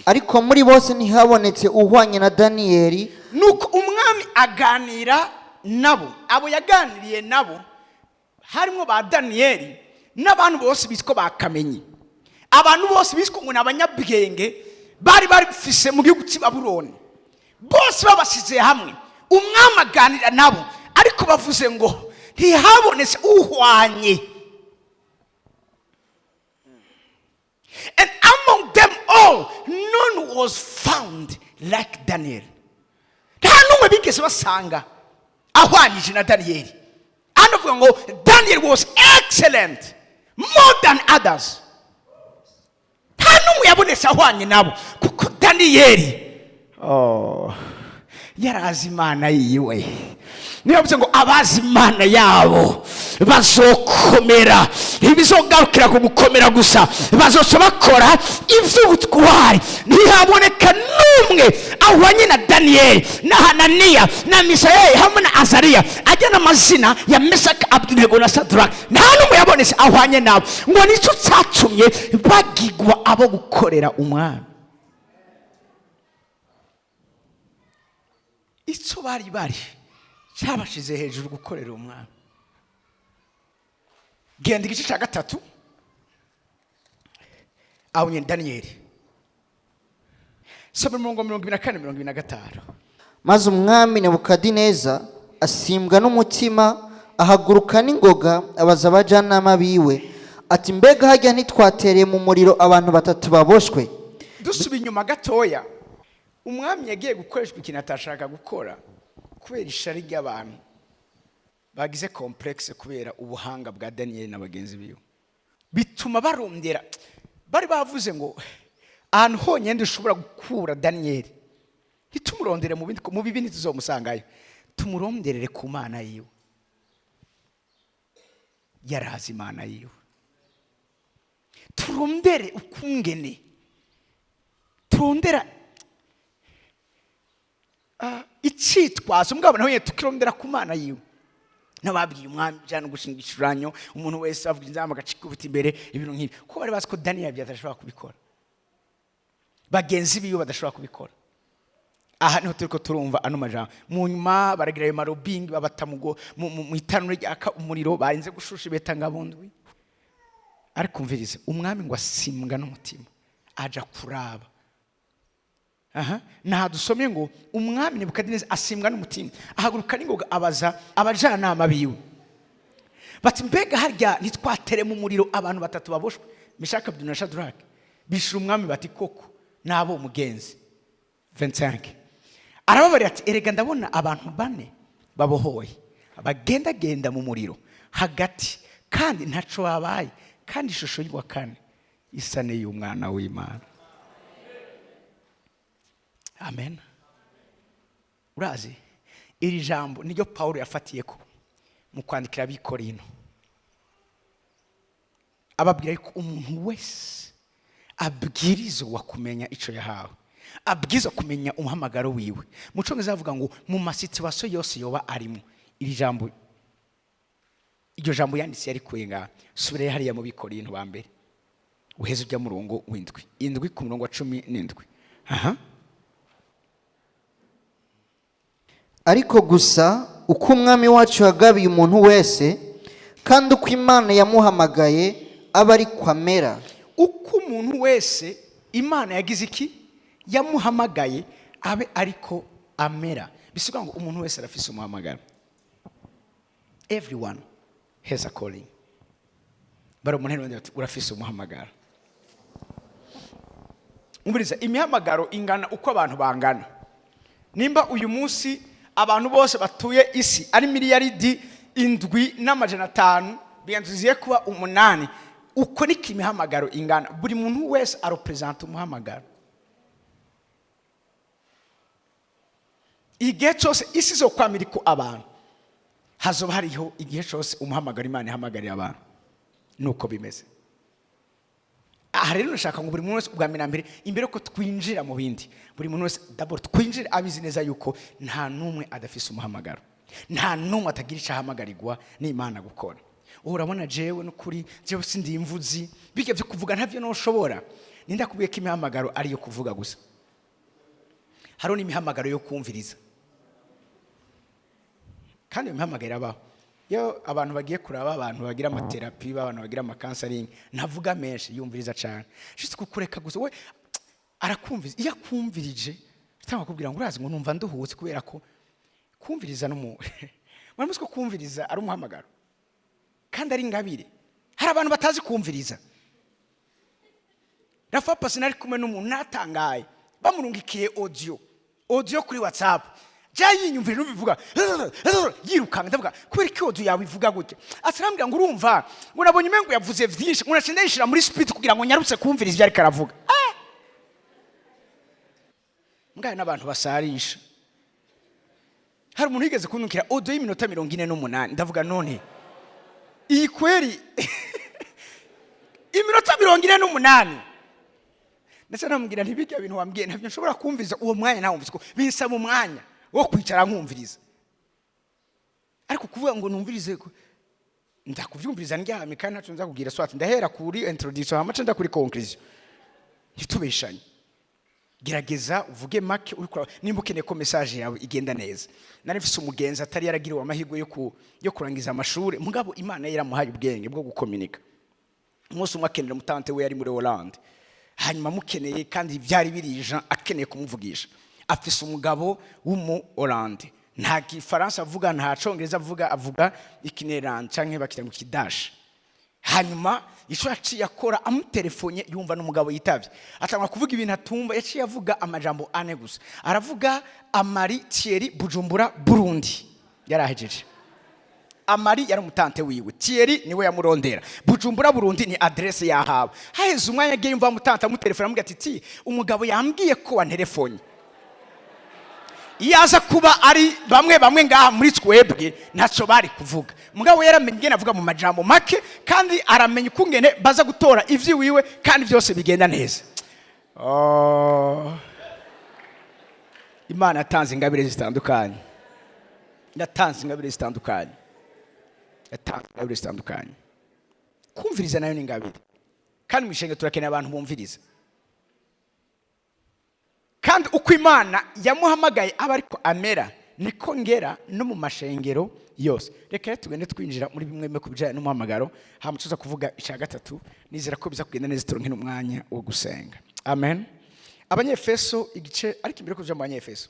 ariko muri bose ntihabonetse uhwanye na Daniyeli. Nuko umwami aganira nabo, abo yaganiriye nabo harimo ba Daniyeli n'abantu bose bitwa bakamenyi. Abantu bose biswe ngo n'abanyabwenge bari bifise mu gihugu cy'Ibabuloni. Bose babasize hamwe. Umwami aganira nabo ariko bavuze ngo ntihabonetse uhwanye. And among them all none was found like Daniel. Nta numwe bigeze basanga ahwanyije na Daniyeli. Anavuga ngo Daniel was excellent more than others. Nta numwe yabonetse ahwanye nabo kuko Daniyeli yarazi Imana yiwe. Niyo yavuze ngo abazi Imana yabo bazokomera. Ibizogarukira ku gukomera gusa bazoca bakora ivy'ubutwari. Ntihaboneka numwe ahwanye na Daniyeli na Hananiya na Misayeli hamwe na Azariya ajyana amazina ya Mesaki, Abedenego na Shadraka. Nta numwe yabonetse ahwanye nabo ngo nicyo cyatumye bagigwa abo gukorera umwami. Icyo bari cyabashize hejuru gukorera umwami. Genda igice cya 3 aho nyine Daniyeli soma mirongo 24-25. Maze umwami Nebukadineza asimbwa n'umutima ahaguruka n'ingoga abaza abajyanama biwe ati mbega hajya ntitwatereye mu muriro abantu 3 baboshwe. Dusuba inyuma gatoya, umwami yagiye gukoreshwa ikintu atashaka gukora kubera ishari ry'abantu bagize complexe kubera ubuhanga bwa Daniyeli na bagenzi biwe. Bituma barondera, bari bavuze ngo ahantu honyine dushobora gukura Daniyeli ntitumurondere mu bibi ntituzomusangayo, tumuronderere ku Mana yiwe. Yarazi Imana yiwe. Turondere ukungene turondera icyitwazo mugabo naho tukirondera ku Mana yiwe. Nababwiye umwami cyane gushinga icuranyo umuntu wese avuga inzamba gacikubuta imbere ibintu nk'ibi ko bari bazi ko Daniyeli byatashobora kubikora, bagenzi biwe badashobora kubikora. Aha niho turiko turumva ano majambo. Mu nyuma baragira ayo marobing babata mu itanure ryaka umuriro barinze gushusha beta ngabundwi. Ariko umvirize umwami ngo asimbwa n'umutima aja kuraba. Naha dusomye ngo umwami Nebukadineza asimbwa n'umutima ahaguruka n'ingoga abaza abajanama biwe bati mbega harya ntitwatere mu muriro abantu 3 baboshwe Meshaki, Abedenego na Shadraka. Bishira umwami bati koko nabo umugenzi. 25 arababarira ati erega ndabona abantu 4 babohoye bagenda mu muriro hagati kandi ntaco babaye kandi ishusho y'wa 4 isane y'umwana w'Imana. Amen. Urazi iri jambo niryo Paulo yafatiye ko mu kwandikira abikorino ababwira ko umuntu wese abwirizwa kumenya ico yahawe, abwirizwa kumenya umuhamagaro wiwe. Mu Congereza bavuga ngo mu masituasiyo yose yoba arimo. Iri jambo, iryo jambo yanditse yari kwenga subire hariya mu Bikorinto ba mbere uheze ujya murongo w'indwi, indwi ku murongo wa 17. ariko gusa uko umwami wacu yagabiye umuntu wese kandi uko Imana yamuhamagaye aba ari kwamera. Uko umuntu wese Imana yagize iki yamuhamagaye abe ariko amera. Bisiga ngo umuntu wese arafise umuhamagaro. Everyone has a calling. Baro umuntu urafise umuhamagaro. Umviriza, imihamagaro ingana uko abantu bangana. Nimba uyu munsi abantu bose batuye isi ari miliyaridi 7.5 biyanzuziye kuba 8, uko niko imihamagaro ingana. Buri muntu wese arepresenta umuhamagaro. Igihe cyose isi zo kwamiriko abantu hazoba hariho igihe cyose umuhamagaro Imana ihamagarira abantu. Nuko bimeze. Aha rero nashaka ngo buri muntu wese ubwamira imbere ko twinjira mu bindi, buri muntu wese d'abord twinjira abizi neza yuko nta numwe adafise umuhamagaro, nta numwe atagira icyahamagarirwa n'Imana gukora. Urabona jewe n'ukuri jewe sindi imvuzi bige byo kuvuga ntavyo noshobora. Ninda kubiye ko imihamagaro ari yo kuvuga gusa. Haro ni imihamagaro yo kumviriza, kandi imihamagaro abaho. Yo abantu bagiye kuraba abantu bagira amaterapi, abantu bagira amakansaring, ntavuga menshi yumviriza cyane. Juste kukureka gusa we arakumviriza. Iyo akumvirije bitanga kubwira ngo urazi ngo numva nduhutse kubera ko kumviriza no mu mwamuzi ko kumviriza ari umuhamagaro kandi ari ingabire. Hari abantu batazi kumviriza. Rafa pasinari kumwe n'umuntu natangaye bamurungikiye audio kuri WhatsApp. Jayinyumvira nubivuga yirukanga ndavuga kubera ko audio yawe ivuga gutya. Asirambira ngo urumva ngo nabonye imengo yavuze vyinshi ngo nacende yishira muri speed kugira ngo nyarutse kumviriza ibyo ari karavuga. Ngaye n'abantu basarisha. Hari umuntu yigeze kunukira audio y'iminota 48 ndavuga none iyi kweri iminota 48 ndetse namubwira ntibijya ibintu wambwiye ntavyo nshobora kumviza uwo mwanya nawe umvise ko bisaba umwanya wo kwicara nkumviriza. Ariko kuvuga ngo numvirize ko ndakuvyumviriza ndyame kandi naco nza kugira swati ndahera kuri introduction hamace nda kuri conclusion. Ntitubeshanye. Gerageza uvuge make uri nimba ukeneye ko message yawe igenda neza. Nari mfise umugenzi atari yaragiriwe amahirwe yo kurangiza amashuri, mugabo Imana yaramuhaye ubwenge bwo gukomunika. Umunsi umwe akenera mutante we yari muri Hollande. Hanyuma mukeneye kandi byari birije akeneye kumuvugisha. Afise umugabo w'umu Hollande, nta Gifaransa avuga, nta Congereza avuga Ikinyarwanda canke bakira ngo Kidash. Hanyuma ico yaciye akora amutelefone yumva n'umugabo yitavye, atanga kuvuga ibintu atumva. Yaciye avuga amajambo ane gusa. Aravuga Amari Thierry Bujumbura Burundi, yarahejeje. Amari yari umutante wiwe, Thierry niwe yamurondera, Bujumbura Burundi ni adresse yahawe. Haheze umwanya agiye yumva mutante amutelefone amuga ati umugabo yambwiye ko wantelefone. Yaza kuba ari bamwe ngaha muri twebwe ntaco bari kuvuga. Mugabo yaramenye ngene avuga mu majambo make kandi aramenye ukungene baza gutora ivyi wiwe kandi byose bigenda neza. Imana atanze ingabire zitandukanye. Ndatanze ingabire zitandukanye. Kumviriza nayo ni ingabire. Kandi mwishenge turakeneye abantu bumviriza. Kandi uko Imana yamuhamagaye aba ariko amera niko ngera no mu mashengero yose. Reka tugende twinjira muri bimwe mu kubijanye n'umuhamagaro, hamutuza kuvuga icya gatatu. Nizera ko biza kugenda neza turonke n'umwanya wo gusenga. Amen. Abanyefeso igice ariko imbere ko mu Abanyefeso.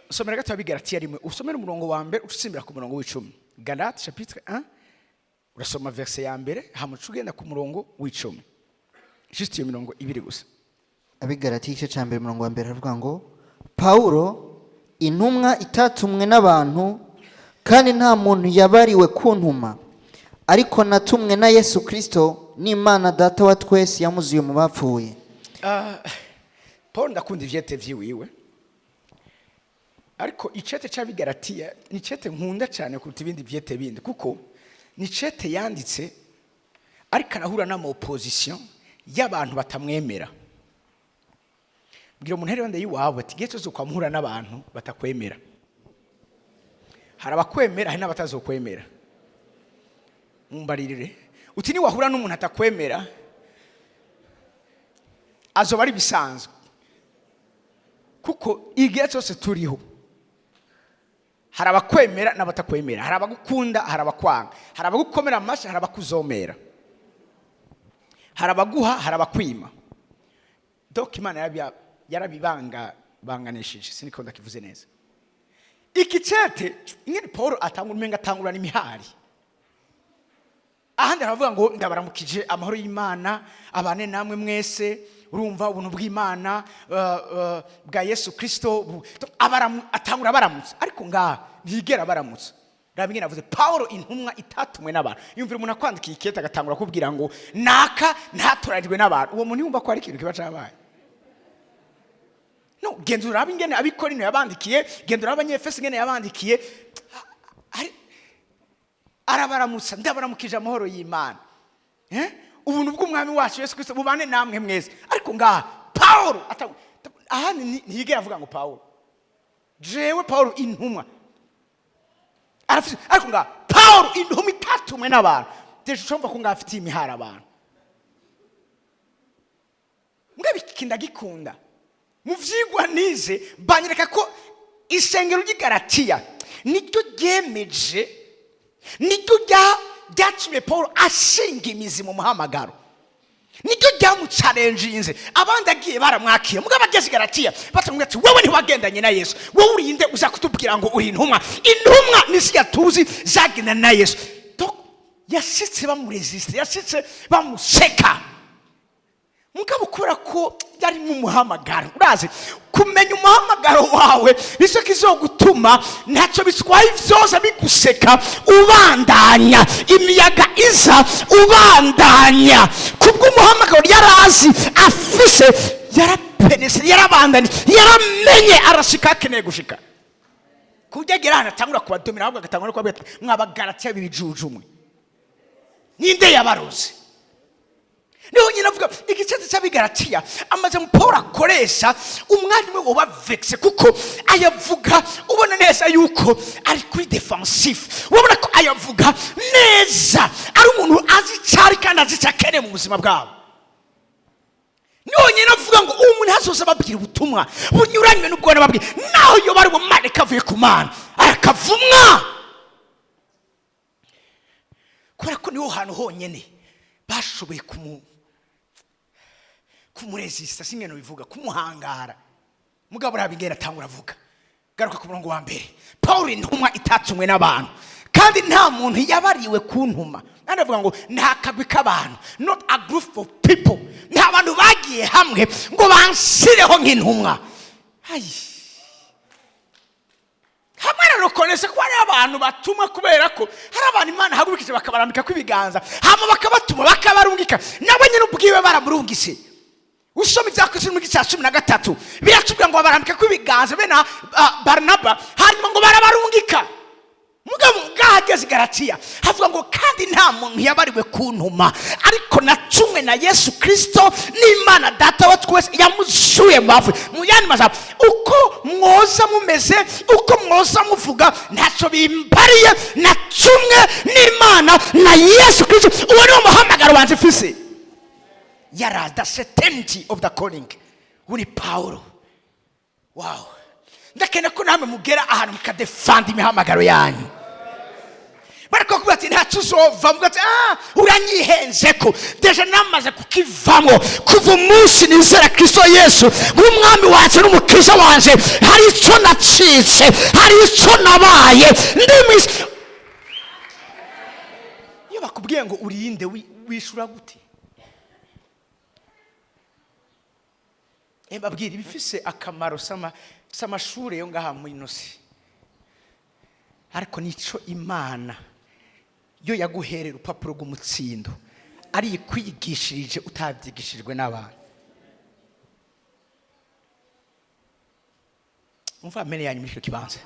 Usomera gato Abigalatiya rimwe, usomera umurongo wa mbere utsimbira ku murongo w'10. Galates chapitre 1 urasoma verse ya mbere hamucu ugenda ku murongo w'10. Juste iyo mirongo ibiri gusa. Abigalatiya igice cya mbere umurongo wa mbere aravuga ngo Paulo intumwa itatumwe n'abantu kandi nta muntu yabariwe kuntuma, ariko natumwe na Yesu Kristo n'Imana data wa twese yamuzuye mu bapfuye. Paul ndakunda ivyete vyiwiwe, ariko icete c'Abigalatiya ni cete nkunda cyane kuruta ibindi vyete bindi, kuko ni cete yanditse ariko arahura n'ama opposition y'abantu batamwemera. Mbwira umuntu rero yiwawe ati gihe cyose ukamuhura n'abantu batakwemera. Hari abakwemera hari n'abatazokwemera. Mumbaririre uti ni wahura n'umuntu atakwemera azoba ari bisanzwe, kuko igihe cyose turiho hari abakwemera n'abatakwemera, hari abagukunda hari abakwanga, hari abagukomera amashi hari abakuzomera, hari abaguha hari abakwima. Donc Imana yarabibanganishije, siniko ndakivuze neza. Iki cete ingene Paulo atangura n'imihari. Ahandi aravuga ngo ndabaramukije amahoro y'Imana abane namwe mwese, urumva ubuntu bw'Imana bwa Yesu Kristo, atangura baramutse, ariko ntiyigera baramutse. Rabingene avuze Paulo intumwa itatumwe n'abantu. Yumvira umuntu akwandikiye ikete agatangura kubwira ngo naka ntatoranijwe n'abantu, uwo muntu yumva ko ari ikintu kiba cabaye. No, gendura abingene abikorino yabandikiye, gendura abanyefeso ingene yabandikiye, arabaramutsa ndabaramukije amahoro y'Imana. Ubuntu bw'umwami wacu Yesu Kristo bubane namwe mwese. Ariko Paulo ntiyigera avuga ngo Paulo jewe Paulo intumwa, ariko Paulo intumwa itatumwe n'abantu. Deje ucumva ko afitiye imihara abantu. Kinda gikunda mu vyigwa nize banyereka ko isengero ry'Igalatiya niryo ryemeje, niryo ryatumye Paulo ashinga imizi mu muhamagaro, niryo ryamucalenjinze. Abandi agiye baramwakira, mugabo ageze Igalatiya batamubwira ati wewe ntiwagendanye na Yesu, wowe urinde uza kutubwira ngo uri intumwa. Intumwa nisi yatuzi zagenda na Yesu. Donc yashitse bamuresiste, yashitse bamuseka. Mugabo kubera ko yari mu muhamagaro, urazi kumenya umuhamagaro wawe biso kizogutuma ntacyo bitwaye vyose biguseka, ubandanya imiyaga iza ubandanya. Kubwo umuhamagaro yarazi afise, yarapenese, yarabandanya, yaramenye arashika akeneye gushika. Kujegera hana tangura kubadomira ahubwo agatangura kubabwira mwabagalatiya bibijujumwe ninde yabaroze. Niho nyina avuga igicete cy'Abigalatiya amaze mu Paulo akoresha umwanya we woba vexe, kuko ayavuga ubona neza yuko ari kuri defensive, ubona ko ayavuga neza ari umuntu azi cyari kandi azi cyakene mu buzima bwawe. Niho nyina avuga ngo umuntu hazoza babwira ubutumwa bunyuranye n'ubwo nababwira, naho yo bari bumane kavuye ku Mana arakavumwa, kubera ko niho hantu honyene bashoboye kumuresista, singeno bivuga kumuhangara. Mugabo Rabingene atangura avuga, garuka ku murongo wa mbere, Paulo intumwa itatumwe n'abantu kandi nta muntu yabariwe kuntuma. Kandi avuga ngo nta kagwi k'abantu, not a group of people, nta bantu bagiye hamwe ngo bansireho nk'intumwa. Hamwe narokonese ko ari abantu batumwa, kubera ko hari abantu Imana hagurukije bakabarambika kw'ibiganza, hama bakabatuma bakabarungika, nawe nyine ubwiwe baramurungise. Usoma ibyakozwe mu gice cya 13 biratubwira ngo babarambika kw'ibiganza bena Barnaba, hanyuma ngo barabarungika. Mugabo ngahageze Igalatiya havuga ngo kandi nta muntu yabariwe kuntuma, ariko natumwe na Yesu Kristo n'Imana Data wa twese yamuzuye bavu. Muyani mazaba uko mwoza mumeze, uko mwoza muvuga ntacyo bimbariye, natumwe n'Imana na Yesu Kristo. Uwo ni umuhamagaro wanje fise. Yara the certainty of the calling uri Paulo. Wow, ndakena ko namwe mugera ahantu mukadefend imihamagaro yanyu. Barako kubati ntacyo uzova mugati uranyihenzeko, deje namaze kukivamo kuva umunsi nizera Kristo Yesu nk'umwami wacu n'umukiza wanje. Hari icyo nacitse, hari icyo nabaye ndimisi. Iyo bakubwiye ngo urinde wishura gute? Babwira ibifise akamaro samashure yo ngaha mu inosi, ariko nico Imana yo yaguherera upapuro rw'umutsindo ari ikwigishirije utabyigishijwe n'abantu. Umva mene yanyu muri cyo kibanza,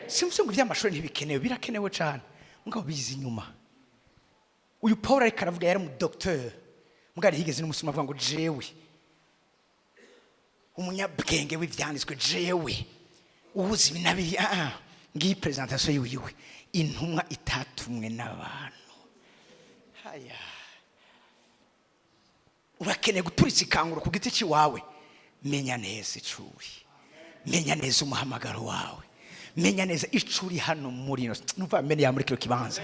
simvuze ngo by'amashuri ntibikenewe, birakenewe cyane, mugabo bizi inyuma. Uyu Paulo ariko aravuga yari mu docteur mugari higeze n'umusuma avuga ngo jewe umunyabwenge w'ivyanditswe jewe ubuzi binabi ngiyi presentation yiwe intumwa itatumwe n'abantu. Haya urakeneye guturitsa ikanguro ku giti cy'iwawe, menya neza icuri, menya neza umuhamagaro wawe, menya neza icuri hano muri no numva menya ya muri kiro kibanza.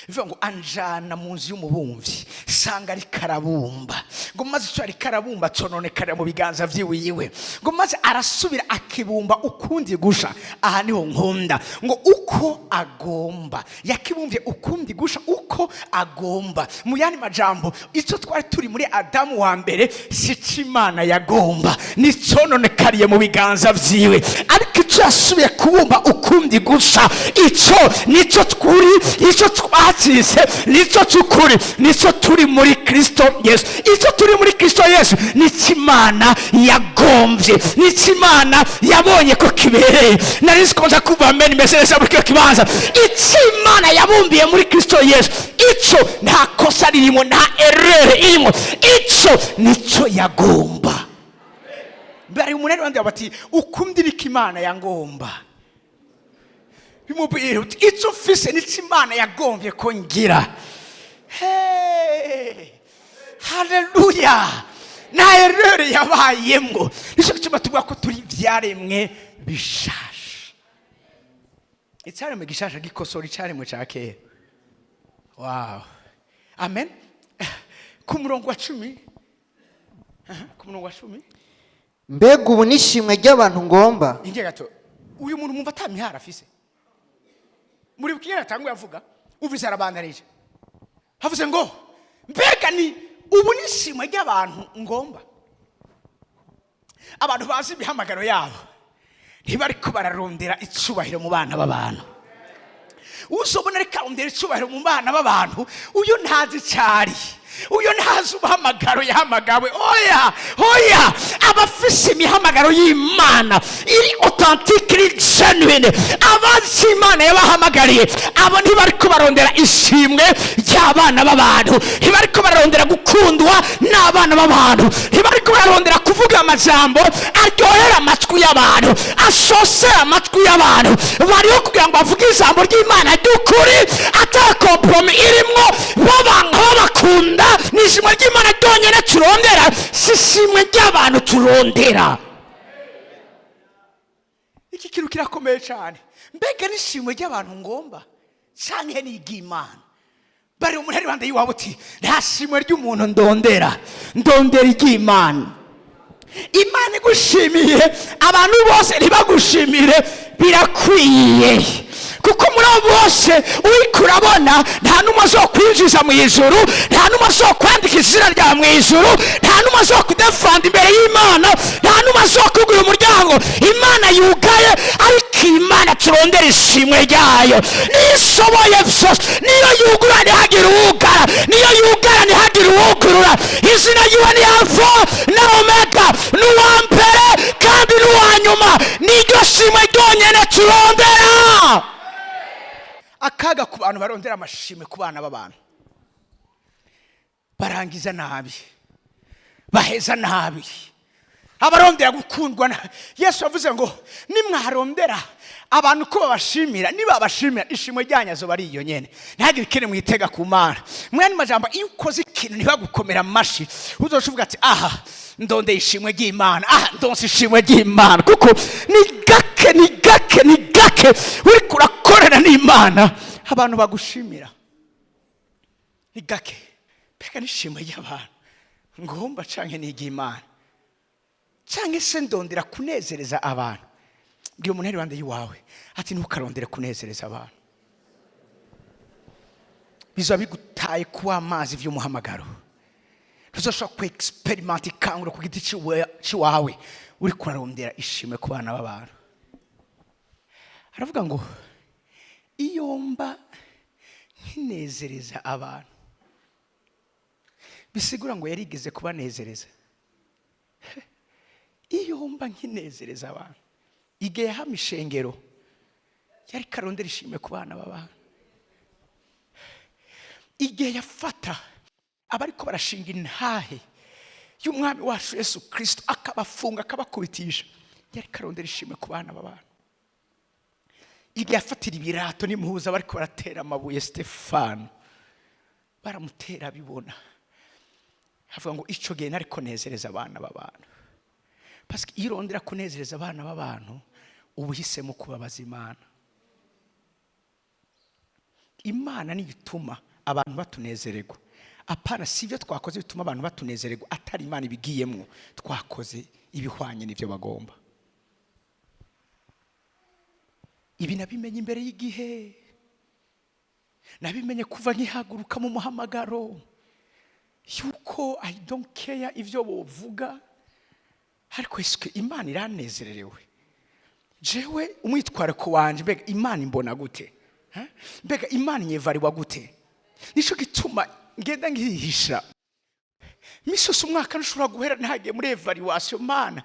Bivuga ngo anjana mu nzu y'umubumvyi sanga ari karabumba, ngo maze cyo ari karabumba tononekara mu biganza vyiwiwe, ngo maze arasubira akibumba ukundi gusha. Aha niho nkunda ngo uko agomba yakibumbye ukundi gusha uko agomba. Mu yandi majambo icyo twari turi muri Adamu wa mbere si Imana yagomba, ni tononekariye mu biganza vyiwe, ariko icyo yasubiye kubumba ukundi gusha, icyo nico twuri, icyo twatise, nico cyukuri, nico turi muri Kristo Yesu. Icyo turi muri Kristo Yesu ni Imana yagombye, ni Imana yabonye ko kibereye. Nari sikonza kuva amen message muri kyo kibanza. Imana yabumbiye muri Kristo Yesu, icyo nta kosa ririmo, nta erreur irimo, icyo nico yagomba. Bari umunani wandi bati ukumdirika Imana yangomba. Bimubwira uti icyo fise ni Imana yagombye ko ngira. Hey, haleluya. Na erreur yabayemo, nicyo cyuma tuvuga ko turi byaremwe bishasha. Icyaremwe gishasha gikosora icyaremwe cya kera. Wow, amen. Ku murongo wa 10, ku murongo wa 10, mbega ubu nishimwe ry'abantu ngomba. inge gato uyu muntu mumva atamihara afise muri bukira tangu yavuga uvise arabandarije havuze ngo mbega ni ubu nishimwe ry'abantu ngomba. Abantu bazi ibihamagaro yabo ntibari ko bararondera icubahiro mu bana b'abantu. Usobona reka rondera icubahiro mu bana b'abantu, uyu ntazi cyari, uyu ntazi ubuhamagaro yahamagawe. Oya abafise imihamagaro y'Imana iri authentique, iri genuine, abazi Imana yabahamagariye, abo ntibari ko barondera ishimwe ry'abana b'abantu, ntibari ko barondera gukundwa n'abana b'abantu, ntibari ko barondera kuvuga amajambo aryohera amatwi y'abantu, ashosera amatwi y'abantu. Bariho kugira ngo bavuge ijambo ry'Imana ry'ukuri ata kompromi irimo, babakunda. Ni ishimwe ry'Imana ryonyine turondera, si ishimwe ry'abantu turondera. Iki kintu kirakomeye cyane. Mbega n'ishimwe ry'abantu ngomba canke ni iry'Imana? Bari umuntu ari bande yiwabo uti nta shimwe ry'umuntu ndondera iry'Imana. Imana igushimiye, abantu bose ntibagushimire birakwiye, kuko muri abo bose uri kurabona nta numwe azokwinjiza mu ijuru, nta numwe azokwandika izina rya mu ijuru, nta numwe azokudefanda imbere y'Imana, nta numwe azokugura umuryango Imana yugaye. Ariko Imana turondera ishimwe ryayo, nishoboye vyose, niyo yugura ntihagire uwugara, niyo yugara ntihagire uwugurura. Izina yiwe ni Alpha na Omega, n'uwa mbere kandi n'uwa nyuma, niryo shimwe ryonyene turondera. Akaga ku bantu barondera amashimwe ku bana b'abantu, barangiza nabi, baheza nabi, abarondera gukundwa. Yesu yavuze ngo nimwarondera abantu ko babashimira, niba bashimira ishimwe ryanyu azoba ari iyo nyene, ntihagire ikene mwitega ku Mana. Mwene majambo iyo ukoze ikintu ntibagukomera amashi, uzovuga ati aha ndonde ishimwe ry'Imana, aha ndonse ishimwe ry'Imana, kuko ni gake uri kurakorera n'Imana abantu bagushimira. Ni gake. Peka n'ishimwe ry'abantu ngomba canke ni iry'Imana, canke se ndondera kunezereza abantu. Ngiye umuntu ari bande yiwawe ati ntukarondere kunezereza abantu, bizoba bigutaye kuba amazi vy'umuhamagaro. Tuzoshobora ku experiment ikanguro ku giti ciwawe uri kurarondera ishimwe ku bana b'abantu. Aravuga ngo iyo mba nkinezereza abantu, bisigura ngo yarigeze kubanezereza. Iyo mba nkinezereza abantu, igihe hamishengero yari karondera ishimwe ku bana b'abantu, igihe yafata abariko barashinga intahe y'umwami wacu Yesu Kristo akabafunga akabakubitisha, yari karondera ishimwe ku bana b'abantu. Igihe afatira ibirato n'impuzu bariko baratera amabuye Stefano, baramutera bibona, havuga ngo ico gihe nariko nezereza abana b'abantu. Parce que irondera kunezereza abana b'abantu ubuhisemo kubabaza Imana. Imana ni gituma abantu batunezererwa. Apana sivyo twakoze bituma abantu batunezererwa, atari Imana ibigiyemwo, twakoze ibihwanye n'ivyo bagomba. Ibi nabimenye imbere y'igihe, nabimenye kuva nkihaguruka mu muhamagaro, yuko I don't care ivyo bovuga, ariko eske Imana iranezererewe. Jewe umwitwariko wanje, mbega Imana imbona gute? Mbega Imana nyevariwa gute? Nico gituma ngenda ngihisha. Misoso umwaka nshobora guhera ntagiye muri evaluation. Mana,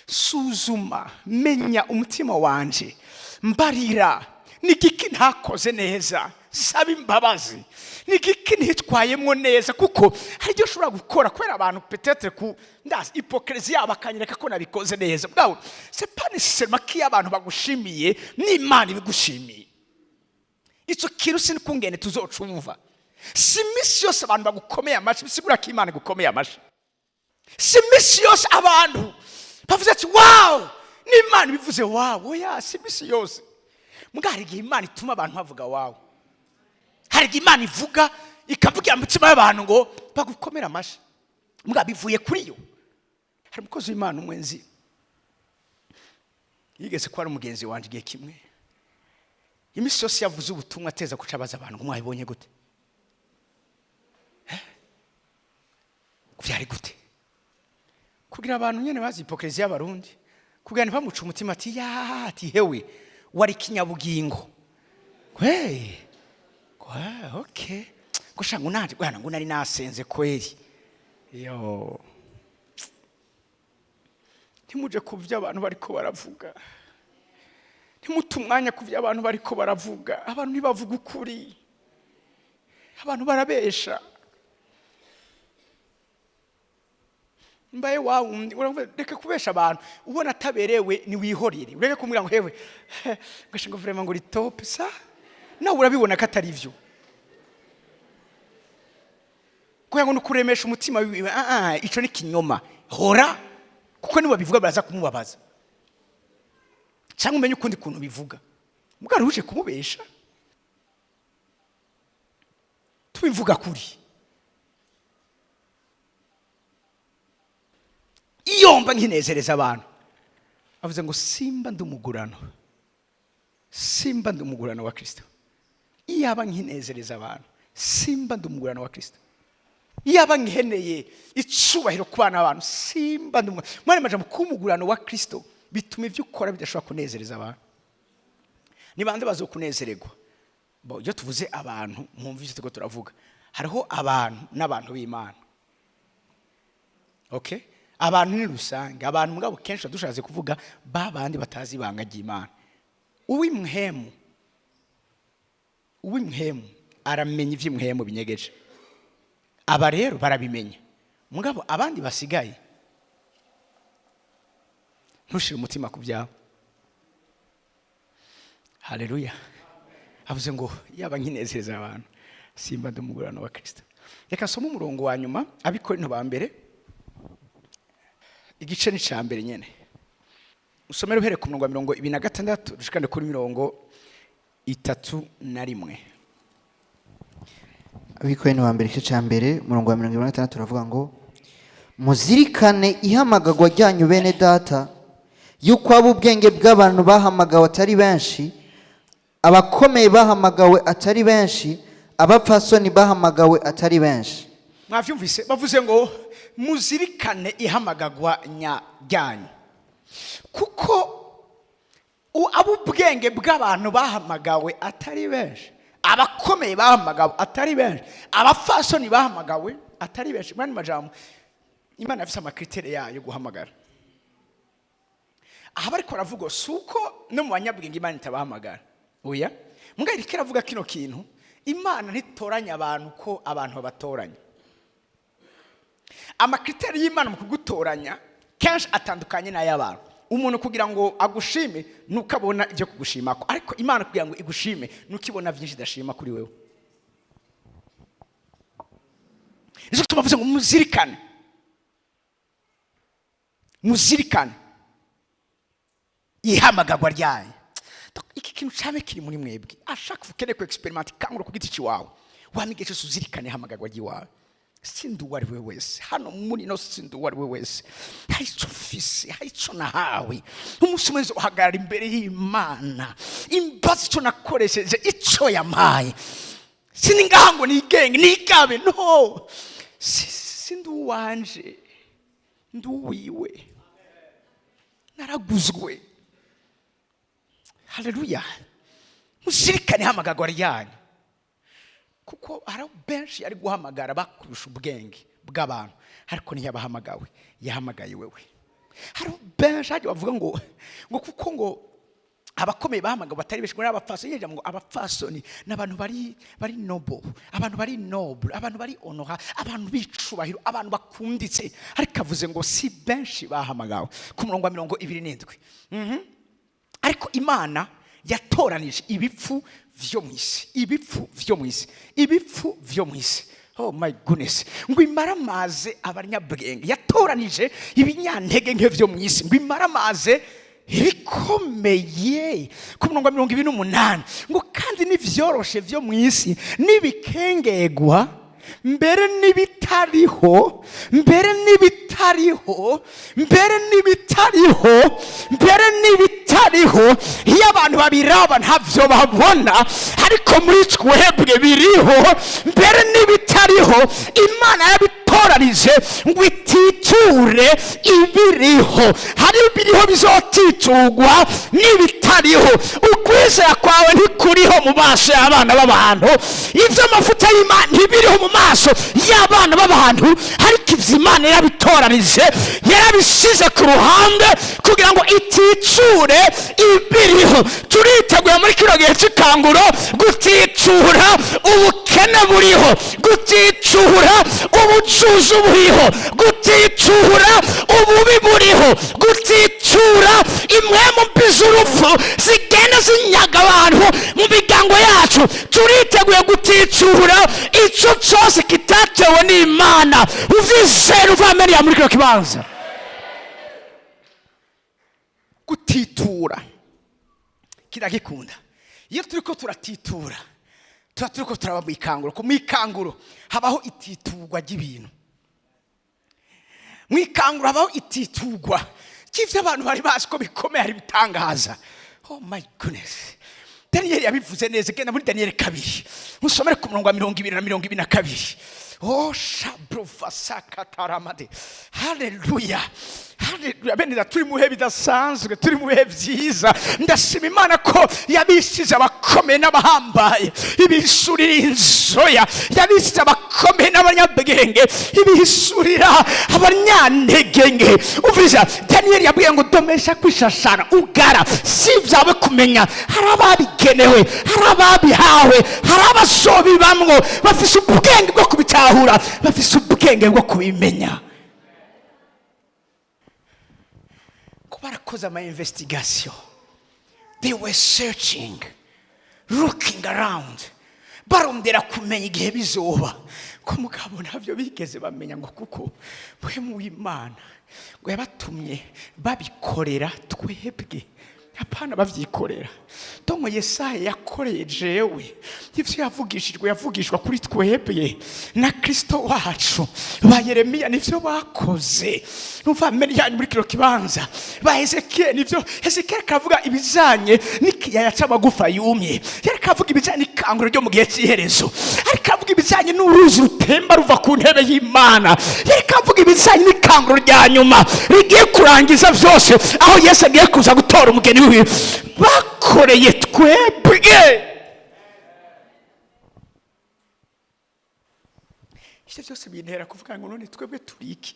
suzuma, menya umutima wanje, mbarira nigiki ntakoze neza, saba imbabazi, nigiki ntitwayemwo neza, kuko hari ibyo ushobora gukora kubera abantu peut-être ku ndazi hypocrisie abakanyereka ko nabikoze neza. Bwawe c'est pas nécessairement ko abantu bagushimiye n'Imana ibigushimiye. Ico kintu sinkungene tuzocumva. Si misi yose abantu bagukomeye amashi, bisigura ko Imana gukomeye amashi. Si misi yose abantu bavuze ati wow, n'Imana bivuze wow. Oya, si misi yose. Muga hari igihe Imana ituma abantu bavuga wow. Hari igihe Imana ivuga ikavugira mu mutima y'abantu ngo bagukomera amashi. Muga bivuye kuri yo. Hari umukozi w'Imana umwenzi yigeze ko ari umugenzi wanje igihe kimwe. Imisi yose yavuze ubutumwa ateza kucabaza abantu ngo mwabibonye gute? Kuvyari gute? Kugira abantu nyene bazi hypocrisie y'abarundi, kugira ntibamuca umutima ati ya ati hewe wari kinyabugingo. Okay. Gushango nanje gwana ngo nari nasenze kweri. Yo. Ntimuje kuvya abantu bariko baravuga. Ntimutumwanya kuvya abantu bariko baravuga. Abantu ntibavuga ukuri. Abantu barabesha. Mbaye wawe reka kubesha abantu ubona taberewe ni wihorere. Ureke kumwira ngo hewe ngashinga vraiment ngo ri top sa nawe urabibona ko atari ivyo. Kuya ngo nukuremesha umutima wiwe ico ni kinyoma. Hora kuko ni babivuga baraza kumubabaza. Cyangwa umenye ukundi kuntu bivuga. Mugari uje kumubesha. Tubivuga kuri. Iyomba nkinezereza abantu. Avuze ngo simba ndumugurano. Simba ndumugurano wa Kristo. Iyaba nkinezereza abantu. Simba ndumugurano wa Kristo. Iyaba nkeneye icubahiro ku bana abantu. Simba ndumugurano. Mwari maje kumugurano wa Kristo bituma ivyo ukora bidashobora kunezereza abantu. Ni bande bazokunezererwa? Bo iyo tuvuze abantu mwumvise tuko turavuga. Hariho abantu n'abantu b'Imana. Okay? Abantu ni rusange, abantu mugabo kenshi dushaze kuvuga babandi batazi ibanga ry'Imana. Uwimhemu aramenya ivy'imhemu binyegeje. Aba rero barabimenya. Mugabo abandi basigaye ntushire umutima ku byabo. Haleluya. Avuze ngo yaba nkinezeza abantu simba ndumugurano wa Kristo. Reka soma umurongo wa nyuma Abikorinto ba mbere igice ni cyambere nyene. Usomero uhere ku murongo wa 26 dushikane kuri 31. Abikorinto ba mbere igice cyambere murongo wa 26 turavuga ngo muzirikane ihamagagwa ryanyu bene data yuko abubwenge bw'abantu bahamagawe atari benshi, abakomeye bahamagawe atari benshi, abapfasoni bahamagawe atari benshi. Mwavyumvise bavuze ngo muzirikane ihamagagwa ryanyu kuko abubwenge bw'abantu bahamagawe atari benshi, abakomeye bahamagawe atari benshi, abapfasoni bahamagawe atari benshi. Mwani majambo Imana afise amakritere yayo guhamagara. Aha bariko baravuga suko no mu banyabwenge Imana itabahamagara. Oya, mugari kiravuga kino kintu Imana ntitoranya abantu ko abantu babatoranya. amakriteri y'Imana mu kugutoranya kenshi atandukanye n'ay'abantu. Umuntu kugira ngo agushime nuko abona ibyo kugushimako, ariko Imana kugira ngo igushime nuko ibona byinshi idashima kuri wewe. Nizo tubavuze ngo muzirikane ihamagagwa ryayo. Iki kintu cyane kiri muri mwebwe, ashaka ukene ku experiment Ikanguro ku giti ciwawe, wamigeje suzirikane ihamagagwa ryiwawe. Sindu wari we wese hano muri no sindu wari we wese, hari icyo ufise, hari icyo nahawe. Umunsi umwe uhagarara imbere y'Imana imbaza icyo nakoresheje, icyo yamaye. Siningaha ngo nigenge nigabe, no, sindu wanje, nduwiwe, naraguzwe. Haleluya. Muzirikane ihamagagwa ryanyu, kuko hari benshi ari guhamagara bakurusha ubwenge bw'abantu, ariko ntiyabahamagawe, yahamagaye wewe. Hari benshi ajya bavuga ngo kuko ngo abakomeye bahamagawe batari benshi, muri abapfasoni yinjira ngo abapfasoni n'abantu bari noble, abantu bari noble, abantu bari honora, abantu bicubahiro, abantu bakunditse. Ariko avuze ngo si benshi bahamagawe ku murongo wa 27. Ariko Imana yatoranije ibipfu vyo mwisi. Oh my goodness. Ngo imaramaze abanyabwenge, yatoranije ibinyantege nke vyo mwisi, ngo imaramaze ibikomeye ku murongo wa 28. Ngo kandi n'ivyoroshe vyo mwisi n'ibikengegwa, mbere n'ibitariho iyo abantu babiraba ntavyo babona, ariko muri twebwe biriho, mbere n'ibitariho. Imana yabitoranije ngo ititure ibiriho. Hari ibiriho bizotiturwa n'ibitariho. Ukwizera kwawe ntikuriho mu maso y'abana b'abantu, ivyo amavuta y'Imana ntibiriho mu maso y'abana b'abantu, ariko ivyo Imana yabitoranije, yarabisize ku ruhande kugira ngo ititure ibiriho. Turiteguye muri kino gihe cy'Ikanguro gutitura ubukene buriho, gutitura ubucuzi buriho, gutitura ububi buriho, gutitura impwemu mbi z'urupfu zigenda zinyaga abantu mu miryango yacu. Turiteguye gutitura icyo cyose kitatewe n'Imana. Uvizera uvamenye muri kino kibanza. Gutitura kiragikunda. Iyo turiko turatitura, turiko turaba mu Ikanguro. Ku Ikanguro habaho ititurwa ry'ibintu. Mu Ikanguro habaho ititurwa cy'ivyo abantu bari bazi ko bikomeye, hari bitangaza. Oh my goodness. Daniel yabivuze neza, genda muri Daniel 2 musomere ku murongo wa 22. Oh shabrofasakataramade. Haleluya. Haleluya. Bene turi mu bihe bidasanzwe, turi mu bihe byiza. Ndashima Imana ko yabishize abakomeye n'abahambaye, ibisurira inzoya, yabishize abakomeye n'abanyabwenge, ibisurira abanyantege. Uvuze Daniel yabwiye ngo domesha kwishashara ugara, si byawe kumenya. Hari ababigenewe, hari ababihawe, hari abasobi bamwo bafise ubwenge bwo kubitahura, bafise ubwenge bwo kubimenya. Barakoze ama investigation, they were searching, looking around, barondera kumenya igihe bizoba. Ko mugabo navyo bigeze bamenya ngo kuko bwe mu Imana ngo yabatumye babikorera twebwe, apana bavyikorera. Tongo Yesaya yakoreye jewe, ivyo yavugishwa kuri twebwe na Kristo wacu. Ba Yeremiya nivyo bakoze. Numva menya muri kino kibanza. Ba Ezekiel nivyo, Ezekiel kavuga ibijanye n'ikiyaya c'amagufa yumye, yari kavuga ibijanye n'Ikanguro ryo mu gihe cy'iherezo, ari kavuga ibijanye n'uruzi rutemba ruva ku ntebe y'Imana, yari kavuga ibijanye n'Ikanguro rya nyuma rigiye kurangiza vyose, aho Yesu agiye kuza gutora umugeni wiwe. Bakoreye twebwe. Icyo cyose bintera kuvuga ngo none twebwe turiki.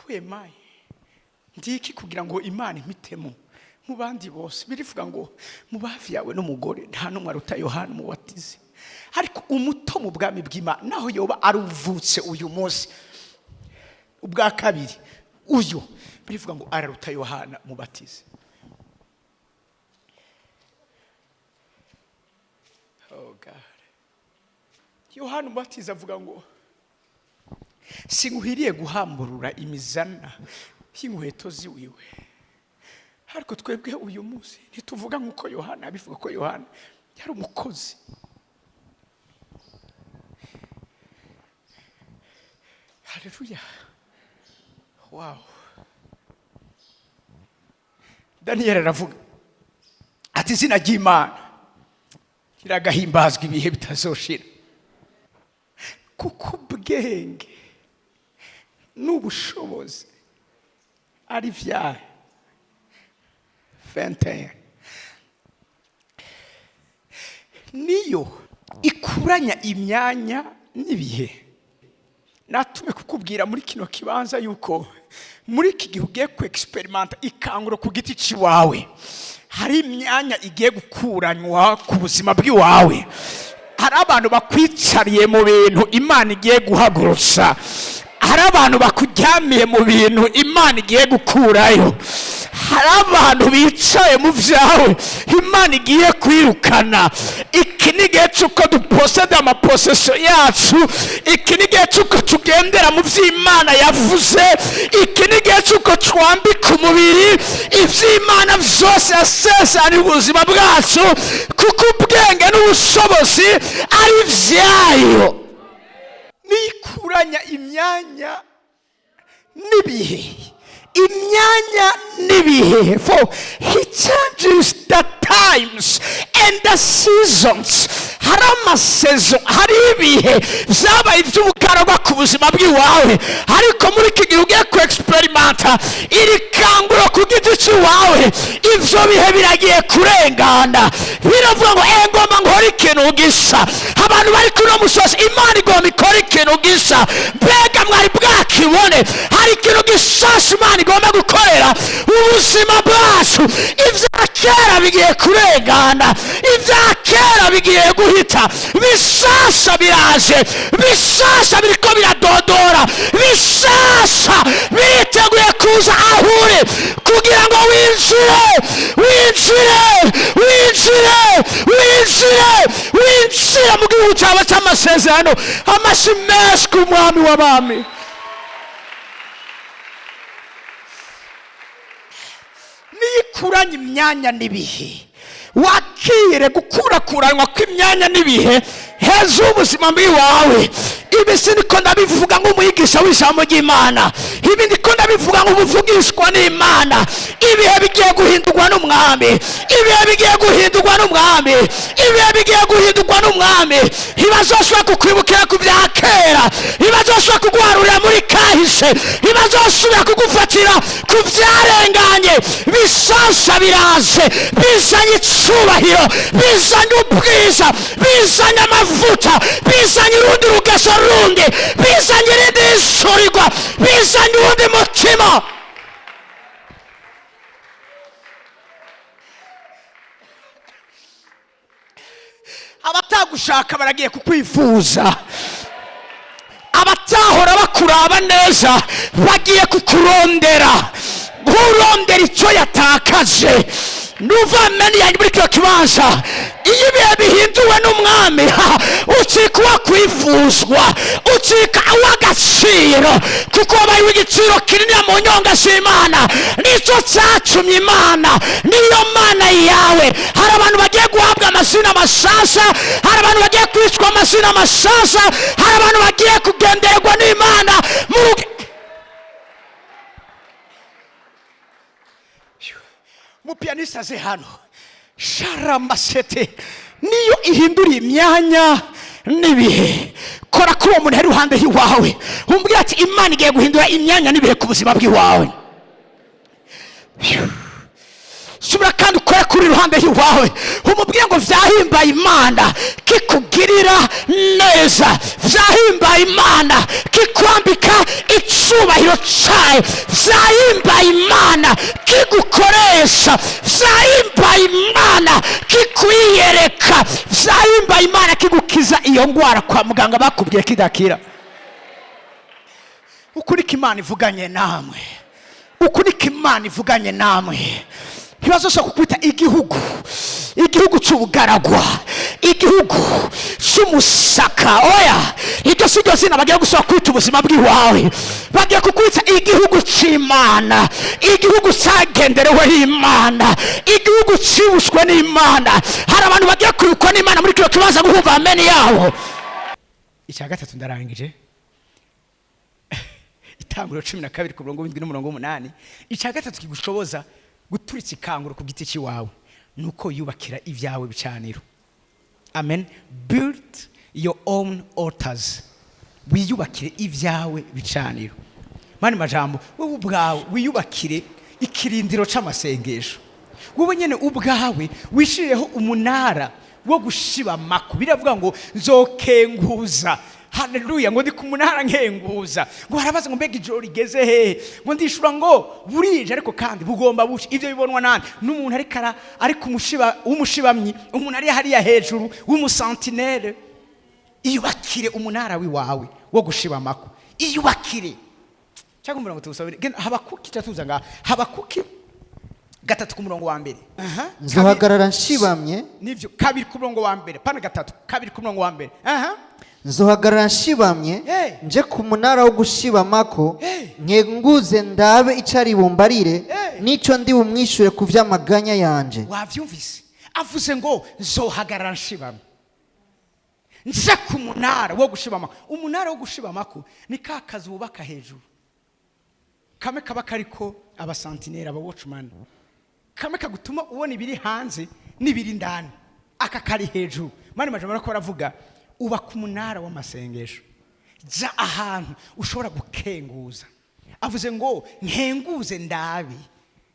Wemaye ndiki kugira ngo Imana imitemo mu bandi bose. Birivuga ngo mu bafi yawe n'umugore nta numwe aruta Yohana umubatizi. ariko umuto mu bwami bw'Imana naho yoba aruvutse uyu munsi ubwa kabiri uyu birivuga ngo araruta Yohana mubatize. Oh God. Yohana mubatiza avuga ngo singuhiriye guhamburura imizana y'inkweto ziwiwe, ariko twebwe uyu munsi ntituvuga nk'uko Yohana abivuga ko Yohana yari umukozi. Haleluya. Wow. Daniel aravuga ati izina ry'Imana kiragahimbazwa ibihe bitazoshira, kuko ubwenge n'ubushobozi ari vyayo. 21 niyo ikuranya imyanya n'ibihe. Natume kukubwira muri kino kibanza yuko muri iki gihe ugiye ku experiment ikanguro ku giti ciwawe, hari imyanya igiye gukuranywa ku buzima bw'iwawe. Hari abantu bakwicariye mu bintu Imana igiye guhagurutsa, hari abantu bakuryamiye mu bintu Imana igiye gukurayo, hari abantu bicaye mu vyawe Imana igiye kwirukana. Iki ni igihe cy'uko duposede amaposeso yacu, iki ni igihe cy'uko tugendera mu vy'Imana yavuze, iki ni igihe cy'uko twambika umubiri ivy'Imana vyose yasezeraniye ubuzima bwacu, kuko ubwenge n'ubushobozi ari vyayo. Nikuranya imyanya n'ibihe, imyanya n'ibihe, for he changes the times and the seasons. Hari amasezo, hari ibihe vyabaye ivy'ubukaragwa ku buzima bw'iwawe, ariko muri iki gihe ugiye ku experimenta iri kanguro ku giti cy'iwawe, ivyo bihe biragiye kurengana. Biravuga ngo ngoma nkora ikintu gisa. Abantu bari kuri uwo musozi Imana igomba ikora ikintu gisa. Mbega mwari bwakibone hari ikintu gisasa Imana igomba gukorera ubuzima bwacu. Ivya kera bigiye kurengana, ivya kera bigiye guhita, bisasa biraje, bisasa biriko biradodora, bisasa biriteguye kuza ahure kugira ngo winjire, winjire, winjire, winjire, winjire mu gihugu cyawe cy'amasezerano. Amashyi menshi ku mwami w'abami. Nikuranya imyanya n'ibihe, wakire gukurakuranwa kw'imyanya n'ibihe hejuru ubuzima bw'iwawe. Ibi siniko ndabivuga nk'umwigisha w'ijambo ry'Imana, ibi ndiko ndabivuga nk'umuvugishwa n'Imana. Ibihe bigiye guhindurwa n'umwami, ibihe bigiye guhindurwa n'umwami, ibihe bigiye guhindurwa n'umwami. Ntibazosubira kukwibukira ku bya kera, ntibazosubira kuguharurira muri kahise, ntibazosubira kugufatira ku byarenganye. Bisasa biraje, bizanye icubahiro, bizanye ubwiza, bizanye amavuta, bizanye urundi rugeso rundi, bizanye irindi risurirwa, bizanye uwundi mutima. Abatagushaka baragiye kukwifuza, abatahora bakuraba neza bagiye kukurondera, urondera icyo yatakaje. Nuva meni yanjye muri kino kibanza, iyo ibihe bihinduwe n'umwami ucika uwakwifuzwa, ucika uw'agaciro, kuko wabaye w'igiciro kinini mu nyonga z'Imana. Nicyo cyatumye Imana niyo Mana yawe. Hari abantu bagiye guhabwa amazina mashasha, hari abantu bagiye kwicwa amazina mashasha, hari abantu bagiye kugenderwa n'Imana mu mupianista ze hano. Sharamasete niyo ihindura imyanya n'ibihe. Kora kuri uwo muntu ari iruhande y'iwawe, umbwira ati Imana igiye guhindura imyanya n'ibihe ku buzima bw'iwawe. Subira kandi ukore kuri iruhande y'iwawe, umubwire ngo vyahimbaye Imana kikugirira neza, vyahimbaye Imana kikwambika icubahiro cayo vyahimbaye Imana kigukoresha, vyahimbaye Imana kikwiyereka, vyahimbaye Imana kigukiza iyo ngwara kwa muganga bakubwiye kidakira. Ukurika Imana ivuganye namwe, ukurika Imana ivuganye namwe, ntibazoshoka kukwita igihugu c'ubugaragwa, igihugu c'umusaka. Oya, iryo si ryo zina bagiye gusaba kwita ubuzima bw'iwawe. Bagiye kukwita igihugu c'Imana, igihugu cagenderewe n'Imana, igihugu cibushwe n'Imana. Hari abantu bagiye kurikwa n'Imana muri kino kibanza guhumva amen yabo. Icya gatatu ndarangije. Itanguriro 12 ku murongo w'indwi n'umurongo w'umunani. Icya gatatu kigushoboza guturitsa ikanguro ku giti cy'iwawe nuko yubakira ibyawe bicaniro. Amen. Build your own altars. Wiyubakire ibyawe bicaniro. Mani majambo, wowe ubwawe wiyubakire ikirindiro c'amasengesho. Wowe nyene ubwawe wishireho umunara wo gushiba mako. Biravuga ngo nzokenguza. Haleluya, ngo ndi ku munara nkenguza. Ngo harabaza ngo mbega ijoro rigeze he? Ngo ndishura ngo burije ariko kandi bugomba bushi. Ivyo bibonwa nani? N'umuntu ari kumushiba umushibamyi, umuntu ari hariya hejuru w'umusentinelle. Iyubakire umunara wiwawe wo gushiba mako. Iyubakire. Cyangwa umurongo tuwusabire. Habakuki cyatuza nga Habakuki gatatu ku murongo wa mbere. Nzohagarara nshibamye. Nivyo kabiri ku murongo wa mbere. Pana gatatu kabiri ku murongo wa mbere. Nzohagarara nshibamye nje ku munara wo gushibamako nkenguze ndabe icari bumbarire nico ndi bumwishure ku vy'amaganya yanje. Wavyumvise? Avuze ngo nzohagarara nshibamye nje ku munara wo gushibamako. Umunara wo gushibamako ni ka kazi bubaka hejuru, kame kaba kariko abasentinelle, aba watchman, kame kagutuma ubona ibiri hanze n'ibiri ndani. Aka kari hejuru. Mani majambo ariko baravuga uba ku munara w'amasengesho, ja ahantu ushobora gukenguza. Avuze ngo nkenguze ndabe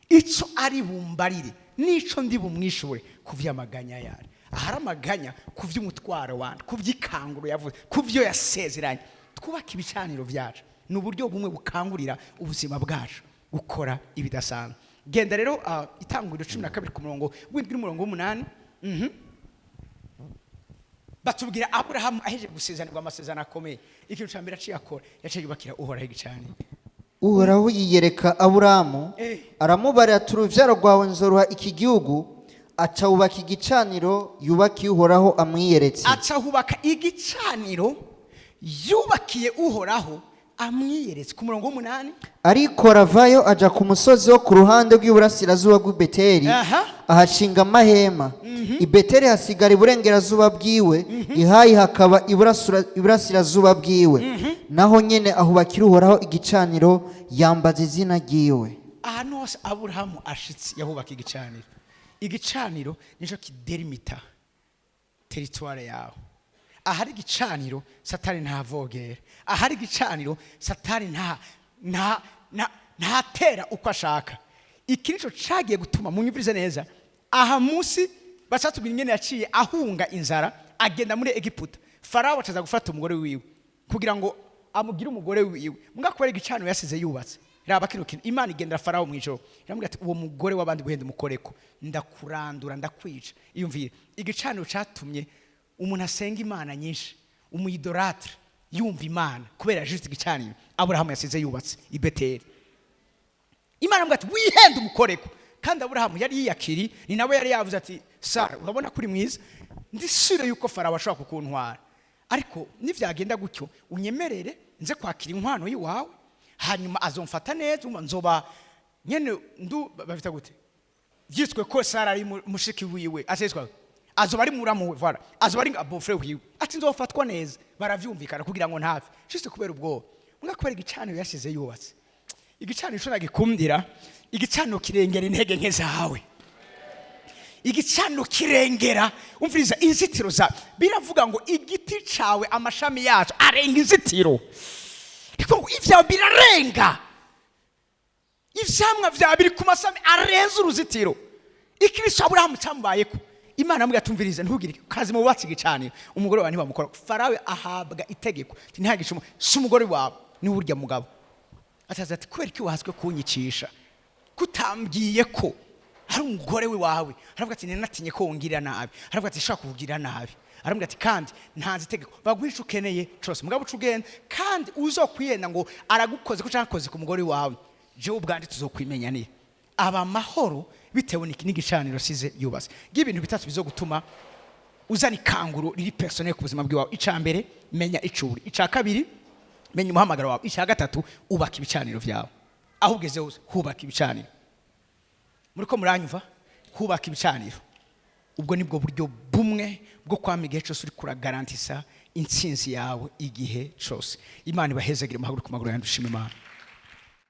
ico ari bumbarire nico ndi bumwishure ku vy'amaganya yari. Ahari amaganya ku vy'umutwaro wandi, ku vy'ikanguro yavuze, ku vyo yasezeranye. Twubaka ibicaniro vyacu ni uburyo bumwe bukangurira ubuzima bwacu gukora ibidasanzwe. Genda rero Itanguriro 12 ku murongo w'indwi n'umurongo w'umunani. Batubwira Abrahamu aheje gusezanirwa amasezerano akomeye. Ikintu cya mbere aciye akora, yaciye yubakira Uhoraho igicaniro. Uhoraho yiyereka Aburahamu, aramubarira ati uruvyaro rwawe nzoruha iki gihugu. Aca hubaka igicaniro yubakiye Uhoraho amwiyeretse. Aca hubaka igicaniro yubakiye Uhoraho amwiyeretse. Ku murongo w'umunani. Ariko aravayo aja ku musozi wo ku ruhande rw'iburasirazuba bw'Ibeteri, ahashinga amahema. I Beteri hasigara iburengerazuba bwiwe, ihayi hakaba iburasirazuba bwiwe. Naho nyene ahubakira Uhoraho igicaniro, yambaza izina ryiwe. Ahantu hose Aburahamu ashitse yahubaka igicaniro. Igicaniro nico kidelimita territoire yawe. Ahari igicaniro Satani ntavogera. Ahari igicaniro Satani ntatera uko ashaka. Iki nico cagiye gutuma munyumvirize neza. Aha musi basatubwira ingene yaciye ahunga inzara agenda muri Egiputa. Farao acaza gufata umugore wiwe kugira ngo amugire umugore wiwe. Mugakora igicaniro yasize yubatse. Raba kino kintu Imana igendera Farao mwijoro. Iramubwira ati uwo mugore wabandi guhenda umukoreko ndakurandura ndakwica. Iyumvire igicaniro catumye umuntu asenga Imana nyinshi, umuyidolatre yumva Imana kubera juste igicaniro Aburahamu yasize yubatse I Beteri. Imana amubwira ati wihenda umukoreko. Kandi Aburahamu yari yiyakiri, ni nawe yari yavuze ati Sara urabona kuri mwiza, ndisure yuko Farao ashobora kukuntwara, ariko nivyagenda gutyo unyemerere nze kwakira inkwano yiwawe, hanyuma azomfata neza, nzoba nyene bafita gute vyitwe ko Sara ari mushiki wiwe, aseswa azoba ari muramu voilà, azoba ari abofre wiwe, ati nzofatwa neza. Baravyumvikana kugira ngo ntave juste kubera ubwo mugakora igicaniro yashize yubatse. Igicaniro cyo nagikundira, igicaniro kirengera intege nke zawe. Igicaniro kirengera umviriza inzitiro za. Biravuga ngo igiti cawe amashami yacu arenga inzitiro. Iko ivya birarenga. Ivyamwa vya biri ku masami arenza uruzitiro. Ikiriso Aburahamu cyambayeko. Imana amubwira tumviriza ntugire kazi mu bubatsi gicaniro. Umugore wa bamukora. Farao ahabwa itegeko. Ntihagisha umugore wawe ni urya mugabo. ataza ati kubera iki wahaswe kunyicisha kutambwiye ko hari umugore we wawe. Aravuga ati natinye ko wongirira nabi. Aravuga ati shaka kuvugira nabi. Aravuga ati kandi ntanze itegeko bagwisha ukeneye cyose mugabo ucugenda kandi uzokwiyenda ngo aragukoze ko cyakoze ku mugore wawe je ubwandi tuzokwimenya ni aba mahoro bitewe n'igicaniro size yubase. Ngibintu bitatu bizogutuma uzana ikanguro riri personnel ku buzima bwawe. Ica mbere menya icuri, ica kabiri menya umuhamagaro wawe, ica gatatu ubaka ibicaniro vyawe. Aho ugeze hubaka ibicaniro. Muriko muranyumva hubaka ibicaniro. Ubwo nibwo buryo bumwe bwo kwama igihe cyose uri kuragarantisa intsinzi yawe igihe cyose. Imana ibahezagire muhaguruka ku maguru yanyu dushima Imana.